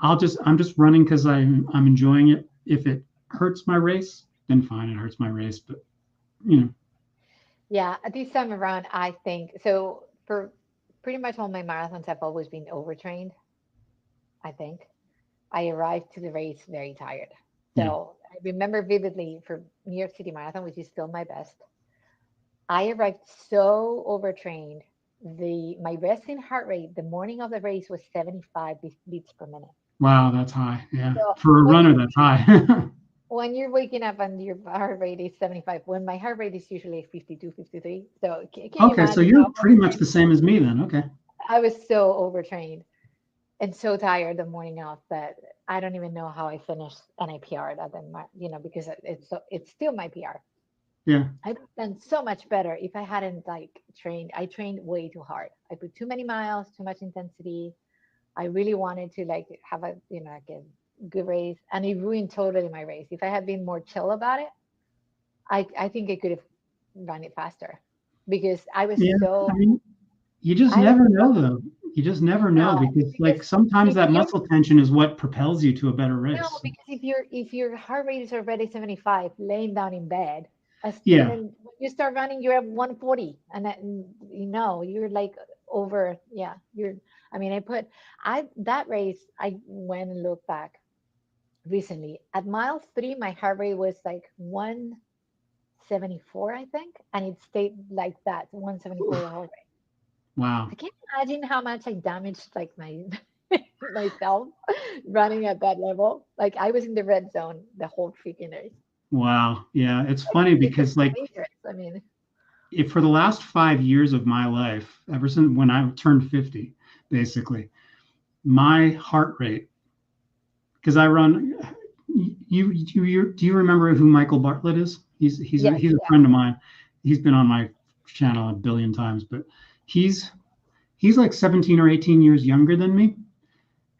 I'm just running because I'm enjoying it. If it hurts my race, then fine, it hurts my race. But you know, Yeah, this time around, I think so. For pretty much all my marathons, I've always been overtrained. I think I arrived to the race very tired. yeah. So I remember vividly for New York City Marathon, which is still my best. I arrived so overtrained. The my resting heart rate the morning of the race was 75 beats per minute. Wow, that's high. Yeah, So for a runner, that's high. when you're waking up and your heart rate is 75, when my heart rate is usually 52, 53. So can you Okay, so imagine you're how pretty much overtrained the same as me then. Okay. I was so overtrained and so tired the morning of that I don't even know how I finished and I PR'd at the because it's still my PR. Yeah. I've done so much better if I hadn't like trained. I trained way too hard. I put too many miles, too much intensity. I really wanted to like have a like a good race, and it ruined totally my race. If I had been more chill about it, I think I could have run it faster because Yeah. I mean, you just I was never so know though. You just never know no because because like sometimes if that you muscle tension is what propels you to a better no race. because if your heart rate is already 75, laying down in bed, and Yeah. then when you start running, you're at 140, and you're like over yeah you're. I mean, I that race I went and looked back recently at mile 3, my heart rate was like 174, I think, and it stayed like that 174 the whole race. Wow. I can't imagine how much I damaged like my myself running at that level. Like I was in the red zone the whole freaking race. Wow. Yeah. It's Like funny it was because like dangerous. I mean, if for the last 5 years of my life, ever since when I turned 50, basically, my heart rate, because I run, do you remember who Michael Bartlett is? yes, He's a yeah. friend of mine. He's been on my channel a billion times, but he's he's like 17 or 18 years younger than me.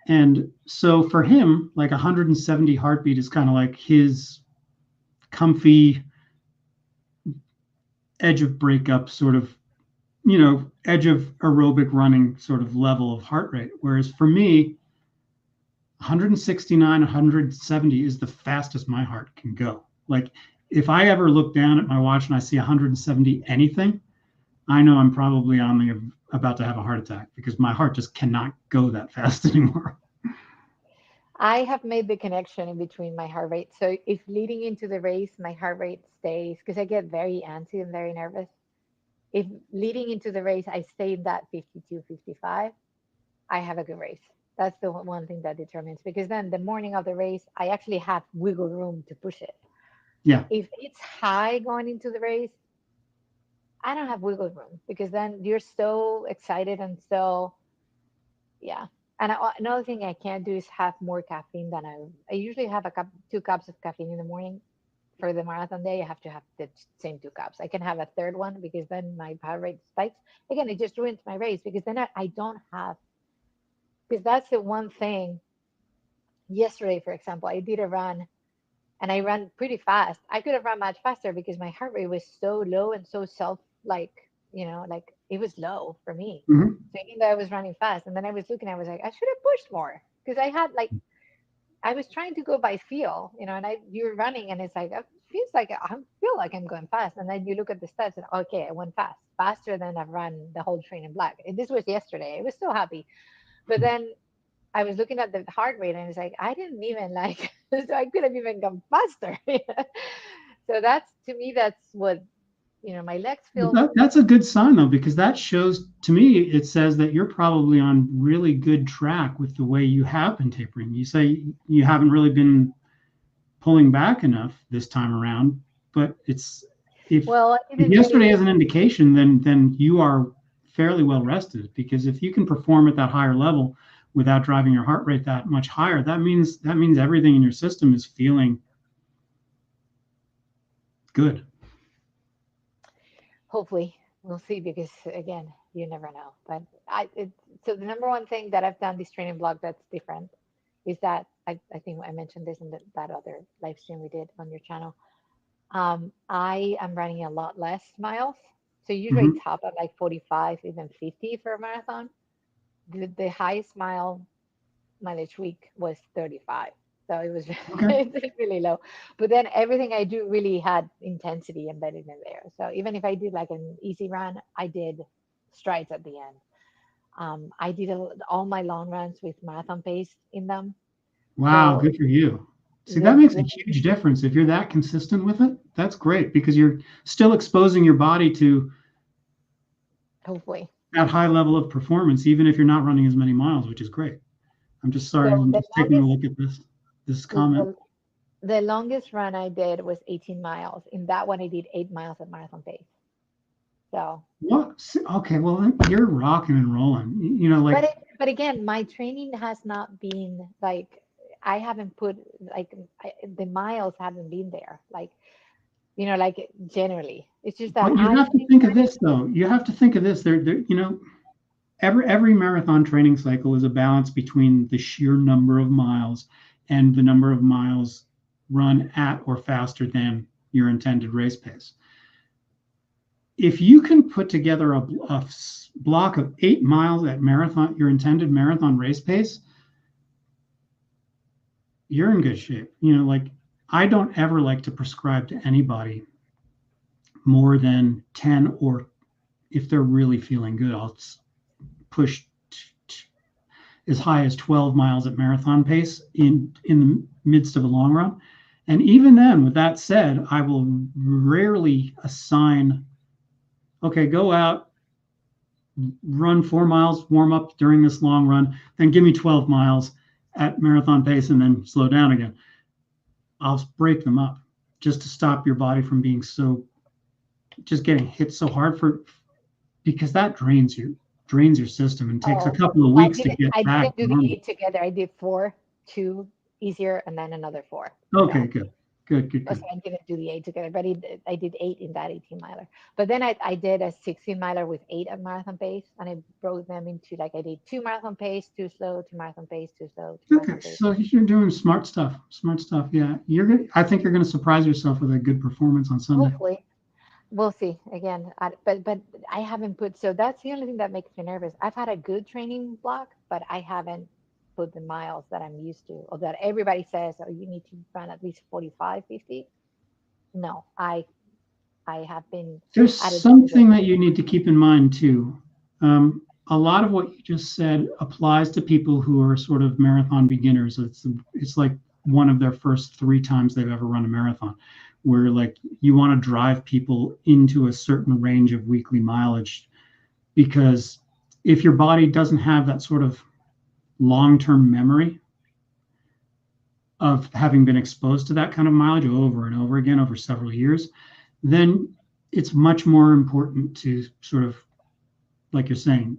And so for him, like 170 heartbeat is kind of like his comfy edge of breakup sort of, edge of aerobic running sort of level of heart rate. Whereas for me, 169, 170 is the fastest my heart can go. Like if I ever look down at my watch and I see 170 anything, I know I'm probably on the about to have a heart attack because my heart just cannot go that fast anymore. I have made the connection in between my heart rate. So if leading into the race, my heart rate stays because I get very antsy and very nervous. If leading into the race, I stay in that 52, 55, I have a good race. That's the one thing that determines, because then the morning of the race, I actually have wiggle room to push it. Yeah. If it's high going into the race, I don't have wiggle room, because then you're so excited and so, yeah. And another thing I can't do is have more caffeine than I usually have a cup, 2 cups of caffeine in the morning. For the marathon day, I have to have the same 2 cups. I can have a third one because then my heart rate spikes. Again, it just ruins my race, because then I don't have, because that's the one thing. Yesterday, for example, I did a run and I ran pretty fast. I could have run much faster because my heart rate was so low and so self, like, like it was low for me. Hmm. So even though I was running fast, and then I was looking, I was like, I should have pushed more, because I had like, I was trying to go by feel, and you're running and it's like, it feels like I feel like I'm going fast. And then you look at the stats and okay, I went fast, faster than I've run the whole train in black. And this was yesterday. I was so happy. But then I was looking at the heart rate and it's like, I didn't even like, so I could have even gone faster. So that's, to me, that's what, my legs feel. That's a good sign though, because that shows to me, it says that you're probably on really good track with the way you have been tapering. You say you haven't really been pulling back enough this time around, but Well, I if didn't really yesterday do. is an indication, then you are fairly well rested, because if you can perform at that higher level without driving your heart rate that much higher, that means everything in your system is feeling good. Hopefully, we'll see, because again, you never know. But so the number one thing that I've done this training blog that's different is that I think I mentioned this in that other live stream we did on your channel. I am running a lot less miles. So usually Hmm. top at like 45, even 50 for a marathon. The highest mileage week was 35. So it was Okay. it's really low. But then everything I do really had intensity embedded in there. So even if I did like an easy run, I did strides at the end. I did all my long runs with marathon pace in them. Wow, So good for you. See, that makes a the huge difference. If you're that consistent with it, that's great, because you're still exposing your body to hopefully. that high level of performance, even if you're not running as many miles, which is great. I'm just sorry, So I'm just taking a look at this comment. the, the longest run I did was 18 miles. In that one, I did 8 miles at marathon pace. So, What? Okay, well then you're rocking and rolling. but Like, again, my training has not been like, I haven't put like, the miles haven't been there. Like, like generally, it's just that but you I've have to been think of trying this though. You have to think of this. Every marathon training cycle is a balance between the sheer number of miles and the number of miles run at or faster than your intended race pace. If you can put together a block of 8 miles at marathon, your intended marathon race pace, you're in good shape. Like, I don't ever like to prescribe to anybody more than 10, or if they're really feeling good, I'll push as high as 12 miles at marathon pace in the midst of a long run. And even then, with that said, I will rarely assign, okay, go out, run 4 miles, warm up during this long run, then give me 12 miles at marathon pace and then slow down again. I'll break them up just to stop your body from being just getting hit so hard, because that drains your system and takes a Oh, couple of I weeks to didn't. get I back didn't do the normal. 8 together. I did four, two easier, and then another four. Okay, So, good, good, good, so good. I didn't do the 8 together, but I did 8 in that 18 miler. But then I did a 16 miler with 8 at marathon pace, and I broke them into, like, I did 2 marathon pace, 2 slow, 2 marathon pace, 2 slow, 2 Okay, marathon pace. so you're doing smart stuff. Smart stuff. Yeah, you're good. I think you're going to surprise yourself with a good performance on Sunday. Hopefully, we'll see. Again, but I haven't put. So that's the only thing that makes me nervous. I've had a good training block, but I haven't put the miles that I'm used to, or that everybody says, oh, you need to run at least 45, 50. No, I have been There's at a different something rate. that you need to keep in mind too. A lot of what you just said applies to people who are sort of marathon beginners. It's like one of their first 3 times they've ever run a marathon, where like you want to drive people into a certain range of weekly mileage, because if your body doesn't have that sort of long-term memory of having been exposed to that kind of mileage over and over again over several years, then it's much more important to sort of, like you're saying,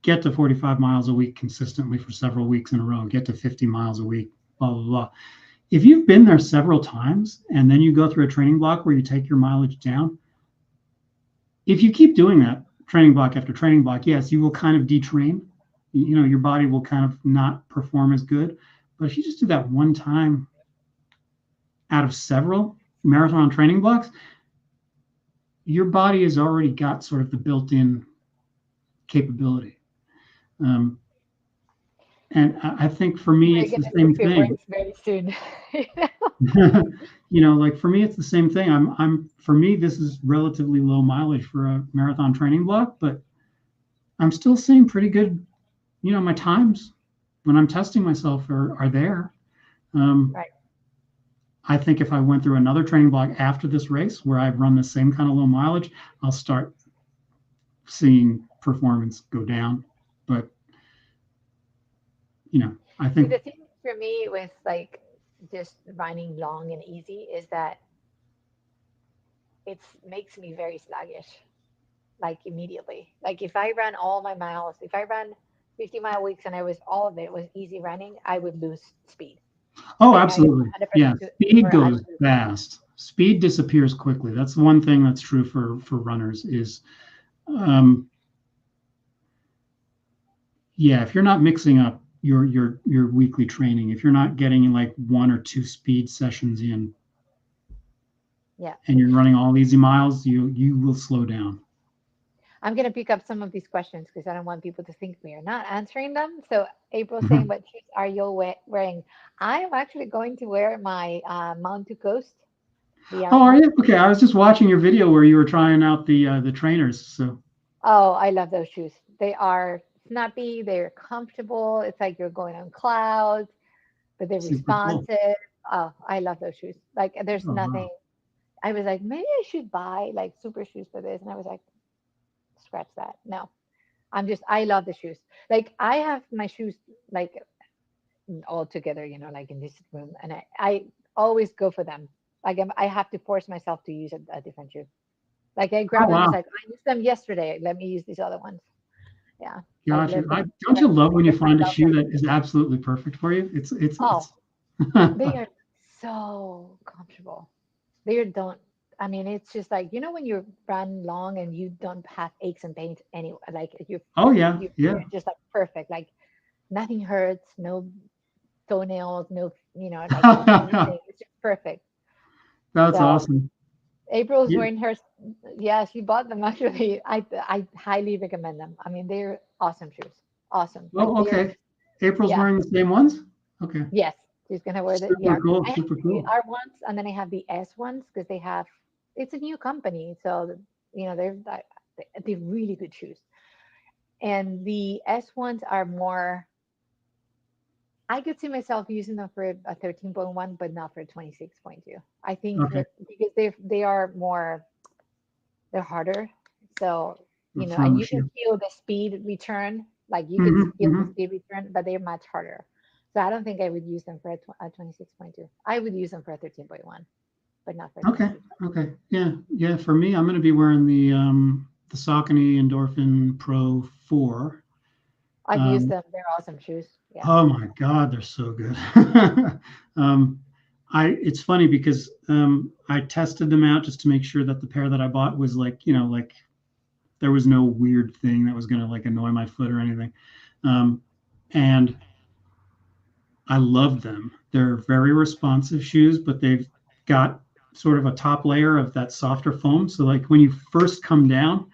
get to 45 miles a week consistently for several weeks in a row, get to 50 miles a week, blah, blah, blah. If you've been there several times and then you go through a training block where you take your mileage down, if you keep doing that training block after training block, yes, you will kind of detrain. You know, your body will kind of not perform as good. But if you just do that one time out of several marathon training blocks, your body has already got sort of the built-in capability. Um, and I think for me, We're it's the gonna see same if it thing. works very soon. You know, like for me, it's the same thing. For me, this is relatively low mileage for a marathon training block, but I'm still seeing pretty good, you know, my times when I'm testing myself are there. Um, Right. I think if I went through another training block after this race where I've run the same kind of low mileage, I'll start seeing performance go down. But, you know, I See, think, the thing for me with like just running long and easy is that it makes me very sluggish, like immediately. Like if I run all my miles, if I run 50-mile weeks and I was all of it was easy running, I would lose speed. oh, Like I am absolutely. Yeah. 100% Speed sure I goes would lose speed. fast. Speed disappears quickly. That's one thing that's true for runners is, um, yeah, if you're not mixing up your weekly training, if you're not getting like one or two speed sessions in Yeah. and you're running all easy miles, you will slow down. I'm going to pick up some of these questions because I don't want people to think we are not answering them. So April saying, Mhm. what shoes are you wearing? I am actually going to wear my Mount to Coast, the Oh, Arc are ones. you? Okay, I was just watching your video where you were trying out the trainers. So Oh, I love those shoes. They are snappy, they're comfortable. It's like you're going on clouds, but they're super cool. responsive. Oh, I love those shoes. Like there's Oh wow. nothing. I was like, maybe I should buy like super shoes for this. And I was like, scratch that. No, I love the shoes. Like I have my shoes like all together, like in this room. And I always go for them. Like I have to force myself to use a different shoe. Like I Oh grab them, it's wow. like, I used them yesterday. Let me use these other ones. Yeah. Like Gotcha. let them Don't you love when you because I find a love them. shoe that is absolutely perfect for you? Oh, It's they are so comfortable. They don't, I mean, it's just like, when you run long and you don't have aches and pains anyway, like oh yeah, you're yeah. just like perfect. Like nothing hurts, no toenails, no, like anything. It's just perfect. That's So awesome. April's Yeah. wearing hers. Yeah, she bought them actually. I highly recommend them. I mean, they're awesome shoes. Awesome. Like Oh, they're okay. just, April's yeah. wearing the same ones? Okay. Yes, she's gonna wear the Super R. cool. I have Super the cool. R ones, and then I have the S ones because it's a new company, so they're really good shoes. And the S ones are more. I could see myself using them for a 13.1, but not for a 26.2. I think Okay. that because they are more, they're harder. So, A and firmer you can shoe. feel the speed return, like you could Hmm, feel the hmm. speed return, but they're much harder. So I don't think I would use them for a 26.2. I would use them for a 13.1, but not for a Okay. 26. Okay. Yeah. Yeah. For me, I'm going to be wearing the Saucony Endorphin Pro 4. I've used Um, them. They're awesome shoes. Yeah. oh my God, they're so good. um, it's funny because I tested them out just to make sure that the pair that I bought was like, like there was no weird thing that was going to like annoy my foot or anything. Um, and I love them. They're very responsive shoes, but they've got sort of a top layer of that softer foam. So like when you first come down,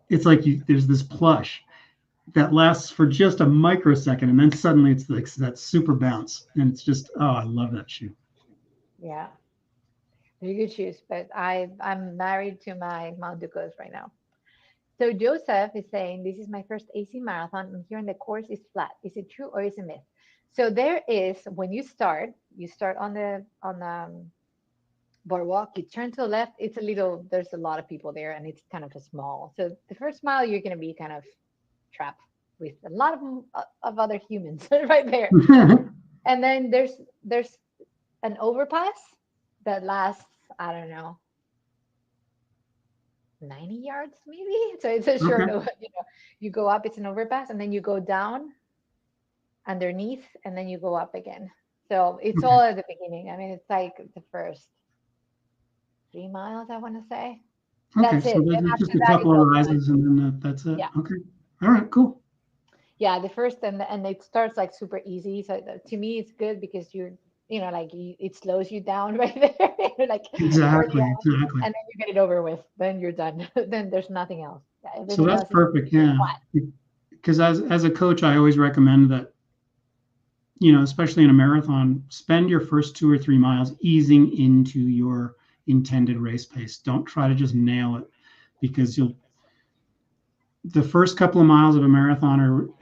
it's like there's this plush that lasts for just a microsecond, and then suddenly it's like that super bounce, and it's just I love that shoe. Yeah. They're good shoes, but I'm married to my Mount Ducos right now. So Joseph is saying, this is my first AC marathon, and here in the course is flat. Is it true or is it myth? So there is, when you start on the boardwalk, you turn to the left. There's a lot of people there, and it's kind of a small. So the first mile, you're going to be kind of trapped. with a lot of other humans right there. And then there's an overpass that lasts, I don't know, 90 yards maybe. So it's a short, Okay. you go up, it's an overpass, and then you go down underneath, and then you go up again. So it's Okay. all at the beginning. I mean, it's like the first 3 miles, I want to say. Okay. That's So it. Then there's after just a that, couple it's of all fun. rises, and then that's it. Yeah. Okay. All right. Cool. Yeah, the first and it starts like super easy. So to me, it's good because like it slows you down right there, like early Exactly. on, Exactly. and then you get it over with. Then you're done. Then there's nothing else. Yeah, So everything that's else is perfect. just Yeah. flat. Because as a coach, I always recommend that, especially in a marathon, spend your first 2 or 3 miles easing into your intended race pace. Don't try to just nail it, because the first couple of miles of a marathon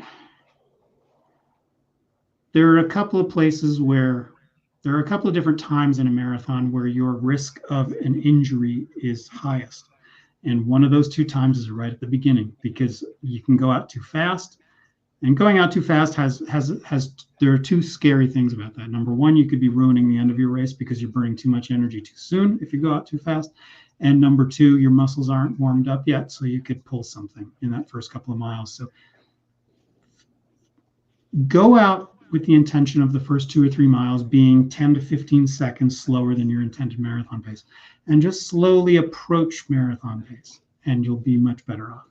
there are a couple of places where there are a couple of different times in a marathon where your risk of an injury is highest. And one of those two times is right at the beginning, because you can go out too fast. And going out too fast has there are two scary things about that. Number one, you could be ruining the end of your race because you're burning too much energy too soon if you go out too fast. And number two, your muscles aren't warmed up yet, so you could pull something in that first couple of miles. So go out with the intention of the first 2 or 3 miles being 10 to 15 seconds slower than your intended marathon pace, and just slowly approach marathon pace, and you'll be much better off.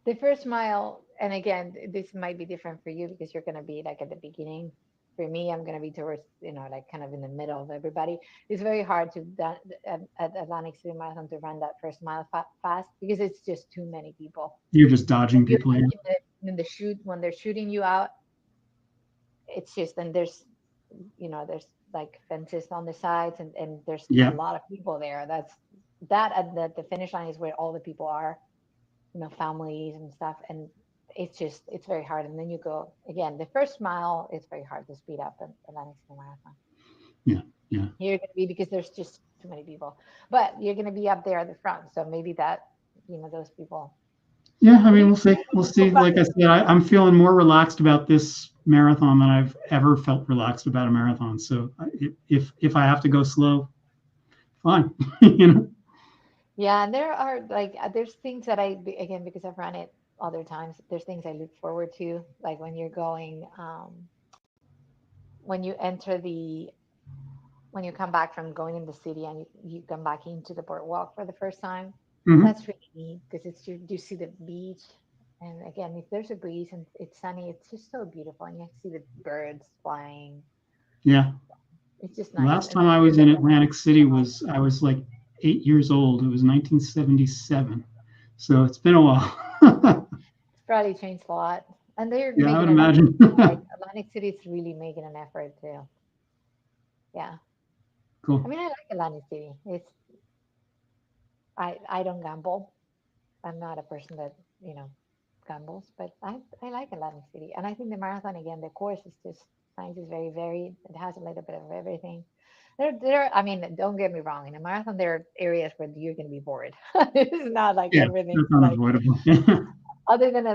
The first mile, and again, this might be different for you because you're going to be like at the beginning. For me, I'm going to be towards, like kind of in the middle of everybody. It's very hard to at Atlantic City Marathon to run that first mile fast because it's just too many people. You're just When dodging you're people like here. in the shoot, when they're shooting you out, it's just, and there's like fences on the sides, and there's a Yeah. lot of people there. That at the finish line is where all the people are, families and stuff. And it's very hard. And then you go again, the first mile, it's very hard to speed up an Atlantic City Marathon. Yeah. Yeah. You're going to be, because there's just too many people, but you're going to be up there at the front. So maybe that, those people, Yeah. I what do mean, you we'll see. We'll see. Like I said, I'm feeling more relaxed about this marathon than I've ever felt relaxed about a marathon. So if I have to go slow, fine. you know. Yeah, and there are like there's things that again, because I've run it other times, there's things I look forward to, like when you're going when you enter the when you come back from going in the city and you come back into the boardwalk for the first time. Hmm. That's really neat because you see the beach, and again, if there's a breeze and it's sunny, it's just so beautiful, and you see the birds flying. Yeah. It's just nice. Last And time then I you're was in there. Atlantic City was I was like 8 years old. It was 1977. So it's been a while. It's probably changed a lot, and they're Yeah, I making would an effort. imagine. Like Atlantic City is really making an effort too. Yeah, I Cool. mean, I like Atlantic City. I don't gamble. I'm not a person that gambles, but I like Atlantic City, and I think the marathon again. The course is just nice. It's very varied. It has a little bit of everything. I mean, don't get me wrong. In a marathon, there are areas where you're going to be bored. It's not like Yeah, everything that's like, unavoidable. other than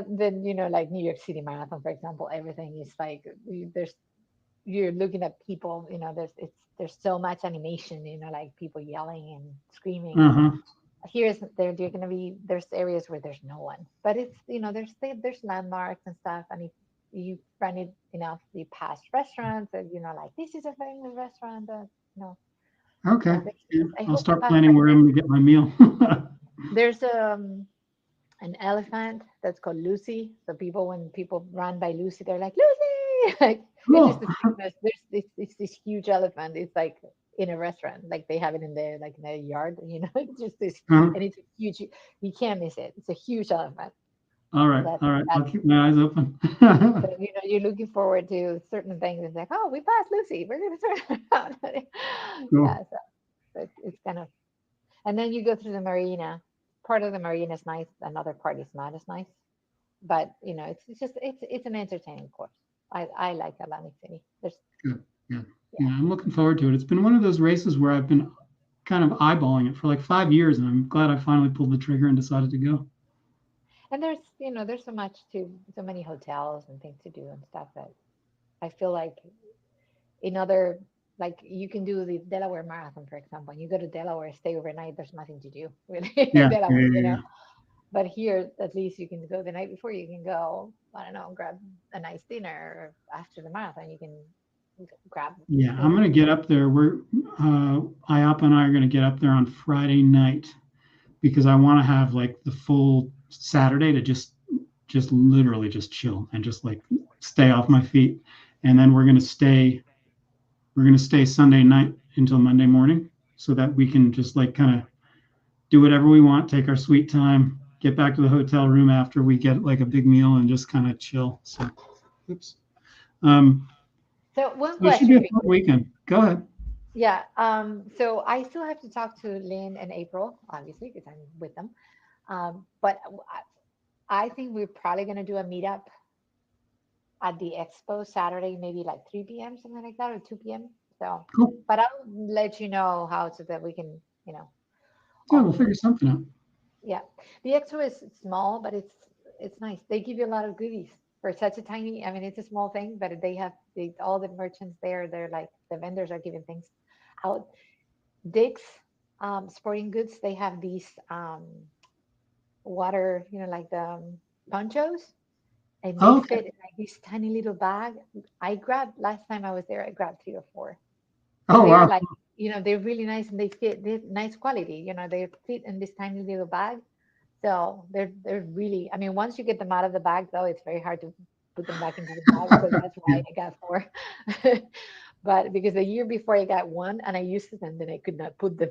like New York City Marathon, for example. Everything is like you're looking at people. There's so much animation. Like people yelling and screaming. Uh-huh. You're gonna be there's areas where there's no one, but it's there's landmarks and stuff, and if you run it enough, you pass restaurants, and like this is a famous restaurant that you know Okay. Yeah, I I'll hope you start pass planning like where I'm going to get my meal. there's an elephant that's called Lucy. So when people run by Lucy, they're like Lucy. Like it's just Cool. the famous. There's this huge elephant. It's like in a restaurant, like they have it in the like in a yard. It's just this, Uh, and it's a huge. You can't miss it. It's a huge elephant. all right. That All right. that I'll keep my eyes open. so, you're looking forward to certain things. It's like, oh, we passed Lucy. We're gonna turn around. Yeah, Cool. so it's kind of, and then you go through the marina. Part of the marina is nice. Another part is not as nice. But it's just it's an entertaining course. I like Atlantic City. There's Good. Yeah. Yeah. Yeah. I'm looking forward to it. It's been one of those races where I've been kind of eyeballing it for like 5 years, and I'm glad I finally pulled the trigger and decided to go. And there's so many hotels and things to do and stuff that I feel like in other, like you can do the Delaware Marathon, for example. And you go to Delaware, stay overnight. There's nothing to do really in Yeah, yeah, Delaware, yeah, yeah. But here, at least you can go the night before. You can go, I don't know, grab a nice dinner, or after the marathon, you can grab Yeah, I'm food. gonna get up there. IOP and I are gonna get up there on Friday night because I want to have like the full Saturday to just literally just chill and just like stay off my feet. And then we're gonna stay Sunday night until Monday morning so that we can just like kind of do whatever we want, take our sweet time, get back to the hotel room after we get like a big meal and just kind of chill. So, oops. Um, So one so it should be question a for fun you. weekend. Go ahead. Yeah. So I still have to talk to Lynn and April, obviously, because I'm with them. But I think we're probably gonna do a meetup at the expo Saturday, maybe like 3 p.m., something like that, or 2 p.m. So, Cool. but I'll let you know how so that we can, Yeah, we'll on figure something out. yeah. The expo is small, but it's nice. They give you a lot of goodies for such a tiny. I mean, it's a small thing, but all the merchants there. They're like the vendors are giving things out. Dick's Sporting Goods. They have these water, like the ponchos, and they Oh, okay. fit in like this tiny little bag. I grabbed last time I was there. I grabbed 3 or 4 because Oh, they were wow. like, they're really nice and they fit. They're nice quality. They fit in this tiny little bag. So they're really. I mean, once you get them out of the bag, though, it's very hard to put them back into the bag. So that's Yeah. why I got 4. But because the year before I got 1 and I used it and then I could not put the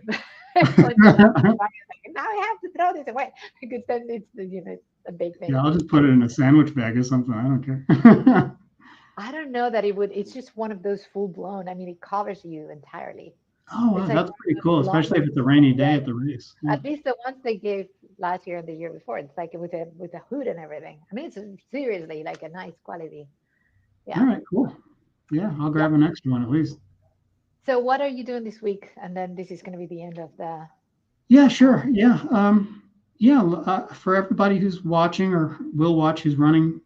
poncho back in the bag. I was like, now I have to throw this away because then it's a big thing. Yeah, I'll just put it in a sandwich bag or something. I don't care. I don't know that it would. It's just one of those full blown. I mean, it covers you entirely. Oh, It's wow, like that's one of pretty those cool, long especially if ones. it's a rainy Yeah, day at the race. Yeah. at least the ones they gave last year and the year before. It's like with a hood and everything. I mean, it's seriously like a nice quality. All Yeah. right, cool. Yeah, I'll Yep. grab an extra one at least. So what are you doing this week? And then this is going to be the end of the. Yeah, sure. Um, Yeah. Yeah, for everybody who's watching or will watch who's running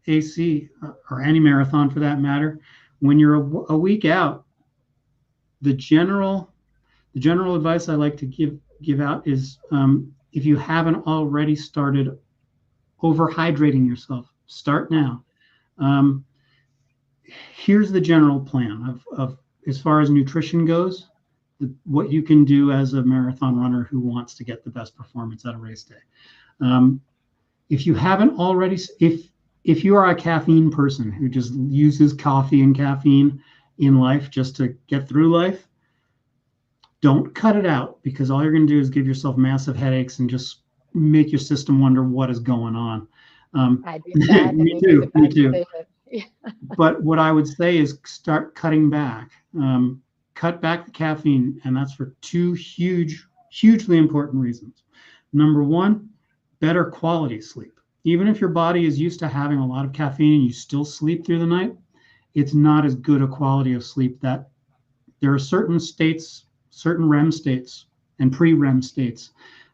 AC or any marathon for that matter, when you're a week out, the general the general advice I like to give out is if you haven't already started overhydrating yourself, start now. Um, Here's the general plan of as far as nutrition goes, what you can do as a marathon runner who wants to get the best performance at a race day. Um, if you haven't already, if you are a caffeine person who just uses coffee and caffeine in life just to get through life, don't cut it out because all you're going to do is give yourself massive headaches and just make your system wonder what is going on. I did that, and Me it was a too, me bad too. decision. Yeah. But what I would say is start cutting back. Cut back the caffeine, and that's for two hugely important reasons. Number one, better quality sleep. Even if your body is used to having a lot of caffeine and you still sleep through the night, it's not as good a quality of sleep that there are certain states, certain REM states and pre-REM states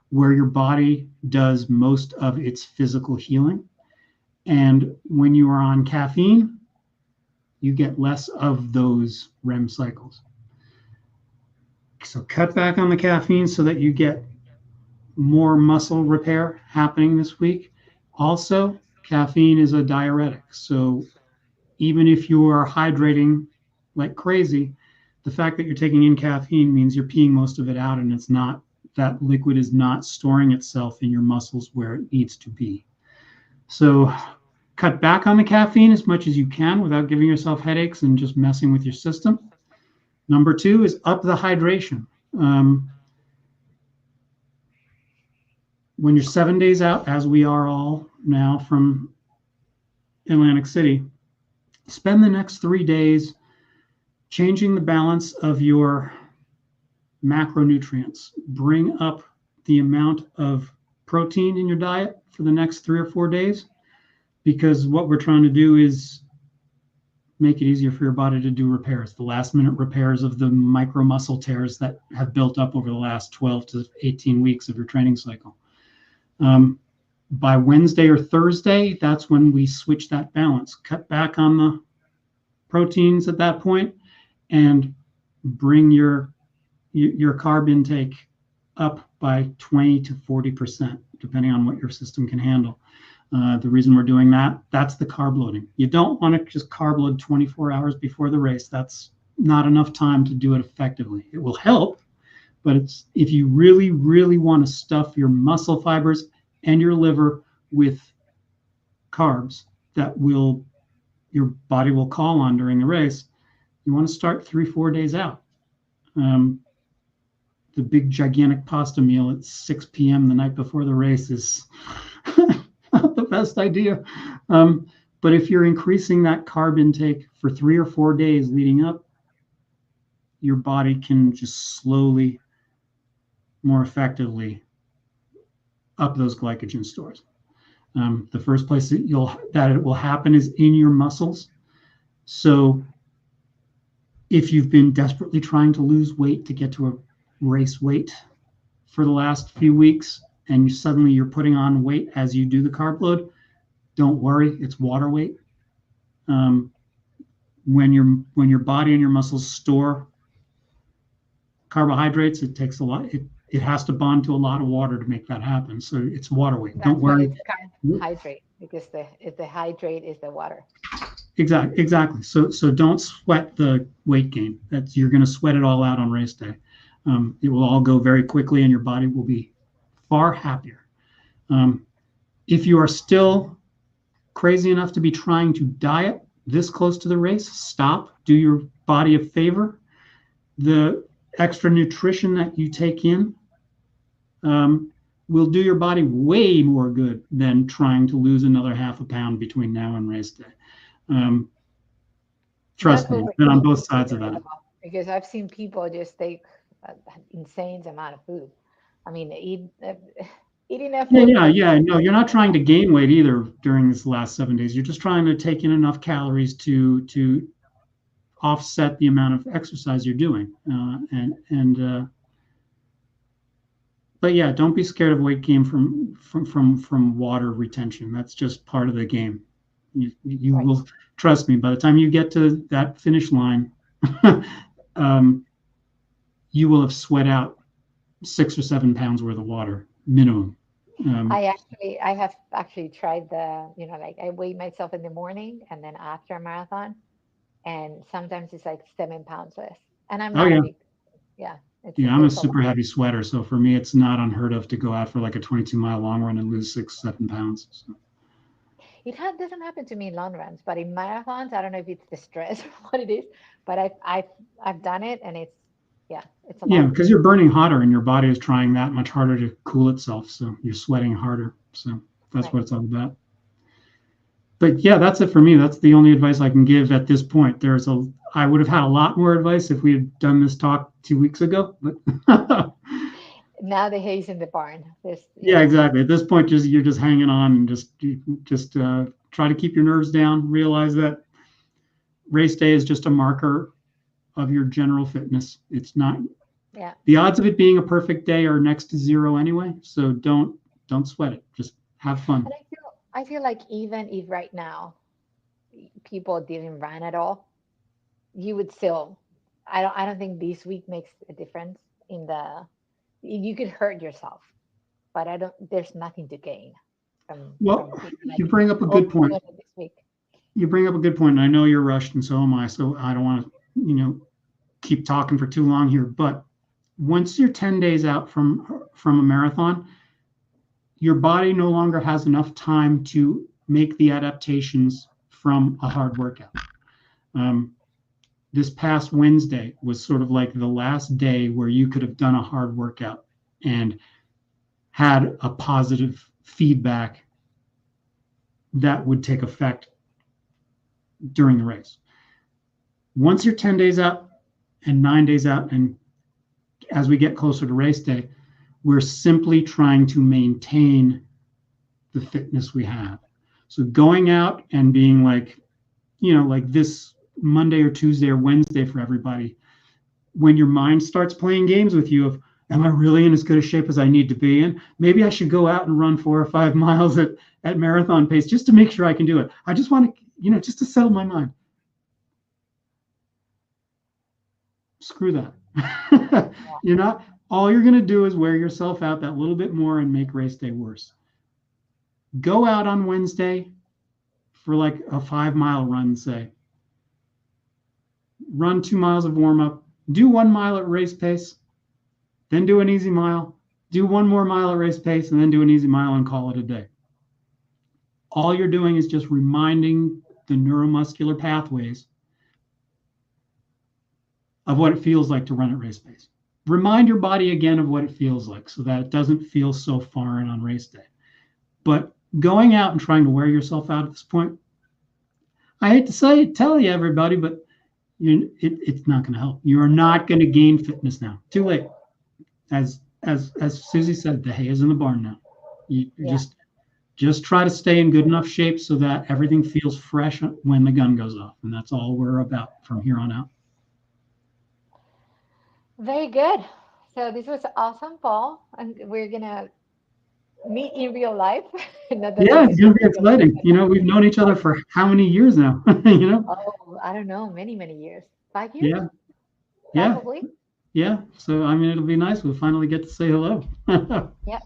where your body does most of its physical healing. And when you are on caffeine, you get less of those REM cycles. So cut back on the caffeine so that you get more muscle repair happening this week. Also, caffeine is a diuretic. So even if you are hydrating like crazy, the fact that you're taking in caffeine means you're peeing most of it out and it's not that liquid is not storing itself in your muscles where it needs to be. So cut back on the caffeine as much as you can without giving yourself headaches and just messing with your system. Number two is up the hydration. Um, when you're 7 days out, as we are all now from Atlantic City, spend the next 3 days changing the balance of your macronutrients. Bring up the amount of protein in your diet for the next 3 or 4 days because what we're trying to do is make it easier for your body to do repairs, the last minute repairs of the micro muscle tears that have built up over the last 12 to 18 weeks of your training cycle. Um, By Wednesday or Thursday, that's when we switch that balance, cut back on the proteins at that point, and bring your carb intake up by 20 to 40%, depending on what your system can handle. The reason we're doing that's the carb loading. You don't want to just carb load 24 hours before the race. That's not enough time to do it effectively. It will help, but if you really, really want to stuff your muscle fibers and your liver with carbs that your body will call on during the race, you want to start 3-4 days out. The big gigantic pasta meal at 6 p.m. the night before the race is not the best idea. But if you're increasing that carb intake for 3 or 4 days leading up, your body can just slowly, more effectively up those glycogen stores. The first place that it will happen is in your muscles. So if you've been desperately trying to lose weight to get to a race weight for the last few weeks, and suddenly you're putting on weight as you do the carb load, don't worry, it's water weight. When your body and your muscles store carbohydrates, it takes a lot. It has to bond to a lot of water to make that happen. So it's water weight. That's Don't why worry. it's carbohydrate, because the hydrate is the water. Exactly. So don't sweat the weight gain. You're going to sweat it all out on race day. It will all go very quickly, and your body will be far happier. If you are still crazy enough to be trying to diet this close to the race, stop. Do your body a favor. The extra nutrition that you take in will do your body way more good than trying to lose another half a pound between now and race day. Trust me, I've been on both sides of that. Because I've seen people just take an insane amount of food. I mean, eat enough food. Yeah. No, you're not trying to gain weight either during this last 7 days. You're just trying to take in enough calories to offset the amount of exercise you're doing. But yeah, don't be scared of weight gain from water retention. That's just part of the game. You right. Will, trust me, by the time you get to that finish line, you will have sweat out 6 or 7 pounds worth of water minimum. I have actually tried I weigh myself in the morning and then after a marathon, and sometimes it's like 7 pounds less. And I'm not I'm a super heavy sweater, so for me it's not unheard of to go out for like a 22-mile long run and lose 6-7 pounds. So. It doesn't happen to me in long runs, but in marathons, I don't know if it's the stress or what it is, but I've done it, and it's a lot. Yeah, because you're burning hotter and your body is trying that much harder to cool itself, so you're sweating harder. So that's right. What it's all about. But yeah, that's it for me. That's the only advice I can give at this point. I would have had a lot more advice if we had done this talk 2 weeks ago, but now the hay's in the barn. Yeah, exactly. At this point, you're just hanging on and just try to keep your nerves down. Realize that race day is just a marker of your general fitness. It's not. Yeah. The odds of it being a perfect day are next to zero anyway. So don't sweat it. Just have fun. But I feel like even if right now people didn't run at all, you would still. I don't think this week makes a difference you could hurt yourself, but there's nothing to gain you bring up a good point. This week. You bring up a good point, and I know you're rushed, and so am I, so I don't want to, keep talking for too long here, but once you're 10 days out from a marathon, your body no longer has enough time to make the adaptations from a hard workout. This past Wednesday was sort of like the last day where you could have done a hard workout and had a positive feedback that would take effect during the race. Once you're 10 days out and 9 days out, and as we get closer to race day, we're simply trying to maintain the fitness we have. So going out and being like this Monday or Tuesday or Wednesday for everybody, when your mind starts playing games with you of, am I really in as good a shape as I need to be in? Maybe I should go out and run 4 or 5 miles at marathon pace just to make sure I can do it. I just want to, just to settle my mind. Screw that. You're not, all you're going to do is wear yourself out that little bit more and make race day worse. Go out on Wednesday for like a 5 mile run, say. Run 2 miles of warm up, do 1 mile at race pace, then do an easy mile, do one more mile at race pace, and then do an easy mile and call it a day. All you're doing is just reminding the neuromuscular pathways of what it feels like to run at race pace. Remind your body again of what it feels like so that it doesn't feel so foreign on race day. But going out and trying to wear yourself out at this point, I hate to tell you everybody, but it's not going to help. You are not going to gain fitness now. Too late. As Suzie said, the hay is in the barn now. You just try to stay in good enough shape so that everything feels fresh when the gun goes off, and that's all we're about from here on out. Very good. So this was awesome, Paul, and we're gonna meet in real life. Not that Yeah, this it's is going to be gonna be exciting. We've known each other for how many years now? oh, I don't know, many, many years. 5 years, Yeah, yeah, probably. yeah. So, I mean, it'll be nice. We'll finally get to say hello. Yeah.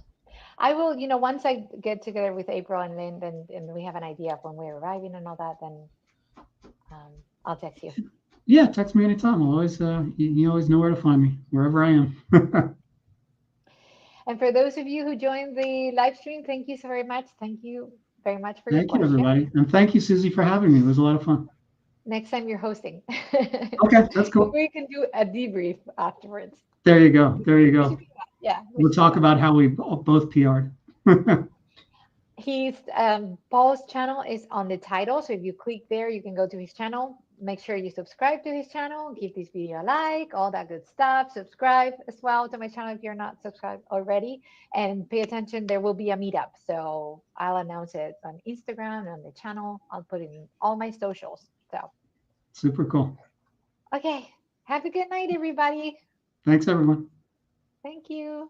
I will, once I get together with April and Lynn and we have an idea of when we're arriving and all that, then I'll text you. Yeah, text me anytime. I'll always, you always know where to find me, wherever I am. And for those of you who joined the live stream, thank you so very much. Thank you very much for your Thank you, question. everybody. And thank you, Suzie, for having me. It was a lot of fun. Next time you're hosting. Okay, that's cool. We can do a debrief afterwards. There you go. There you We should go. do that. Yeah, we We'll should do talk that. about how we both PR'd. He's Paul's channel is on the title, so if you click there, you can go to his channel. Make sure you subscribe to his channel, give this video a like, all that good stuff. Subscribe as well to my channel if you're not subscribed already, and pay attention. There will be a meetup, so I'll announce it on Instagram, on the channel. I'll put it in all my socials. So Super cool. okay, have a good night, everybody. Thanks, everyone. Thank you.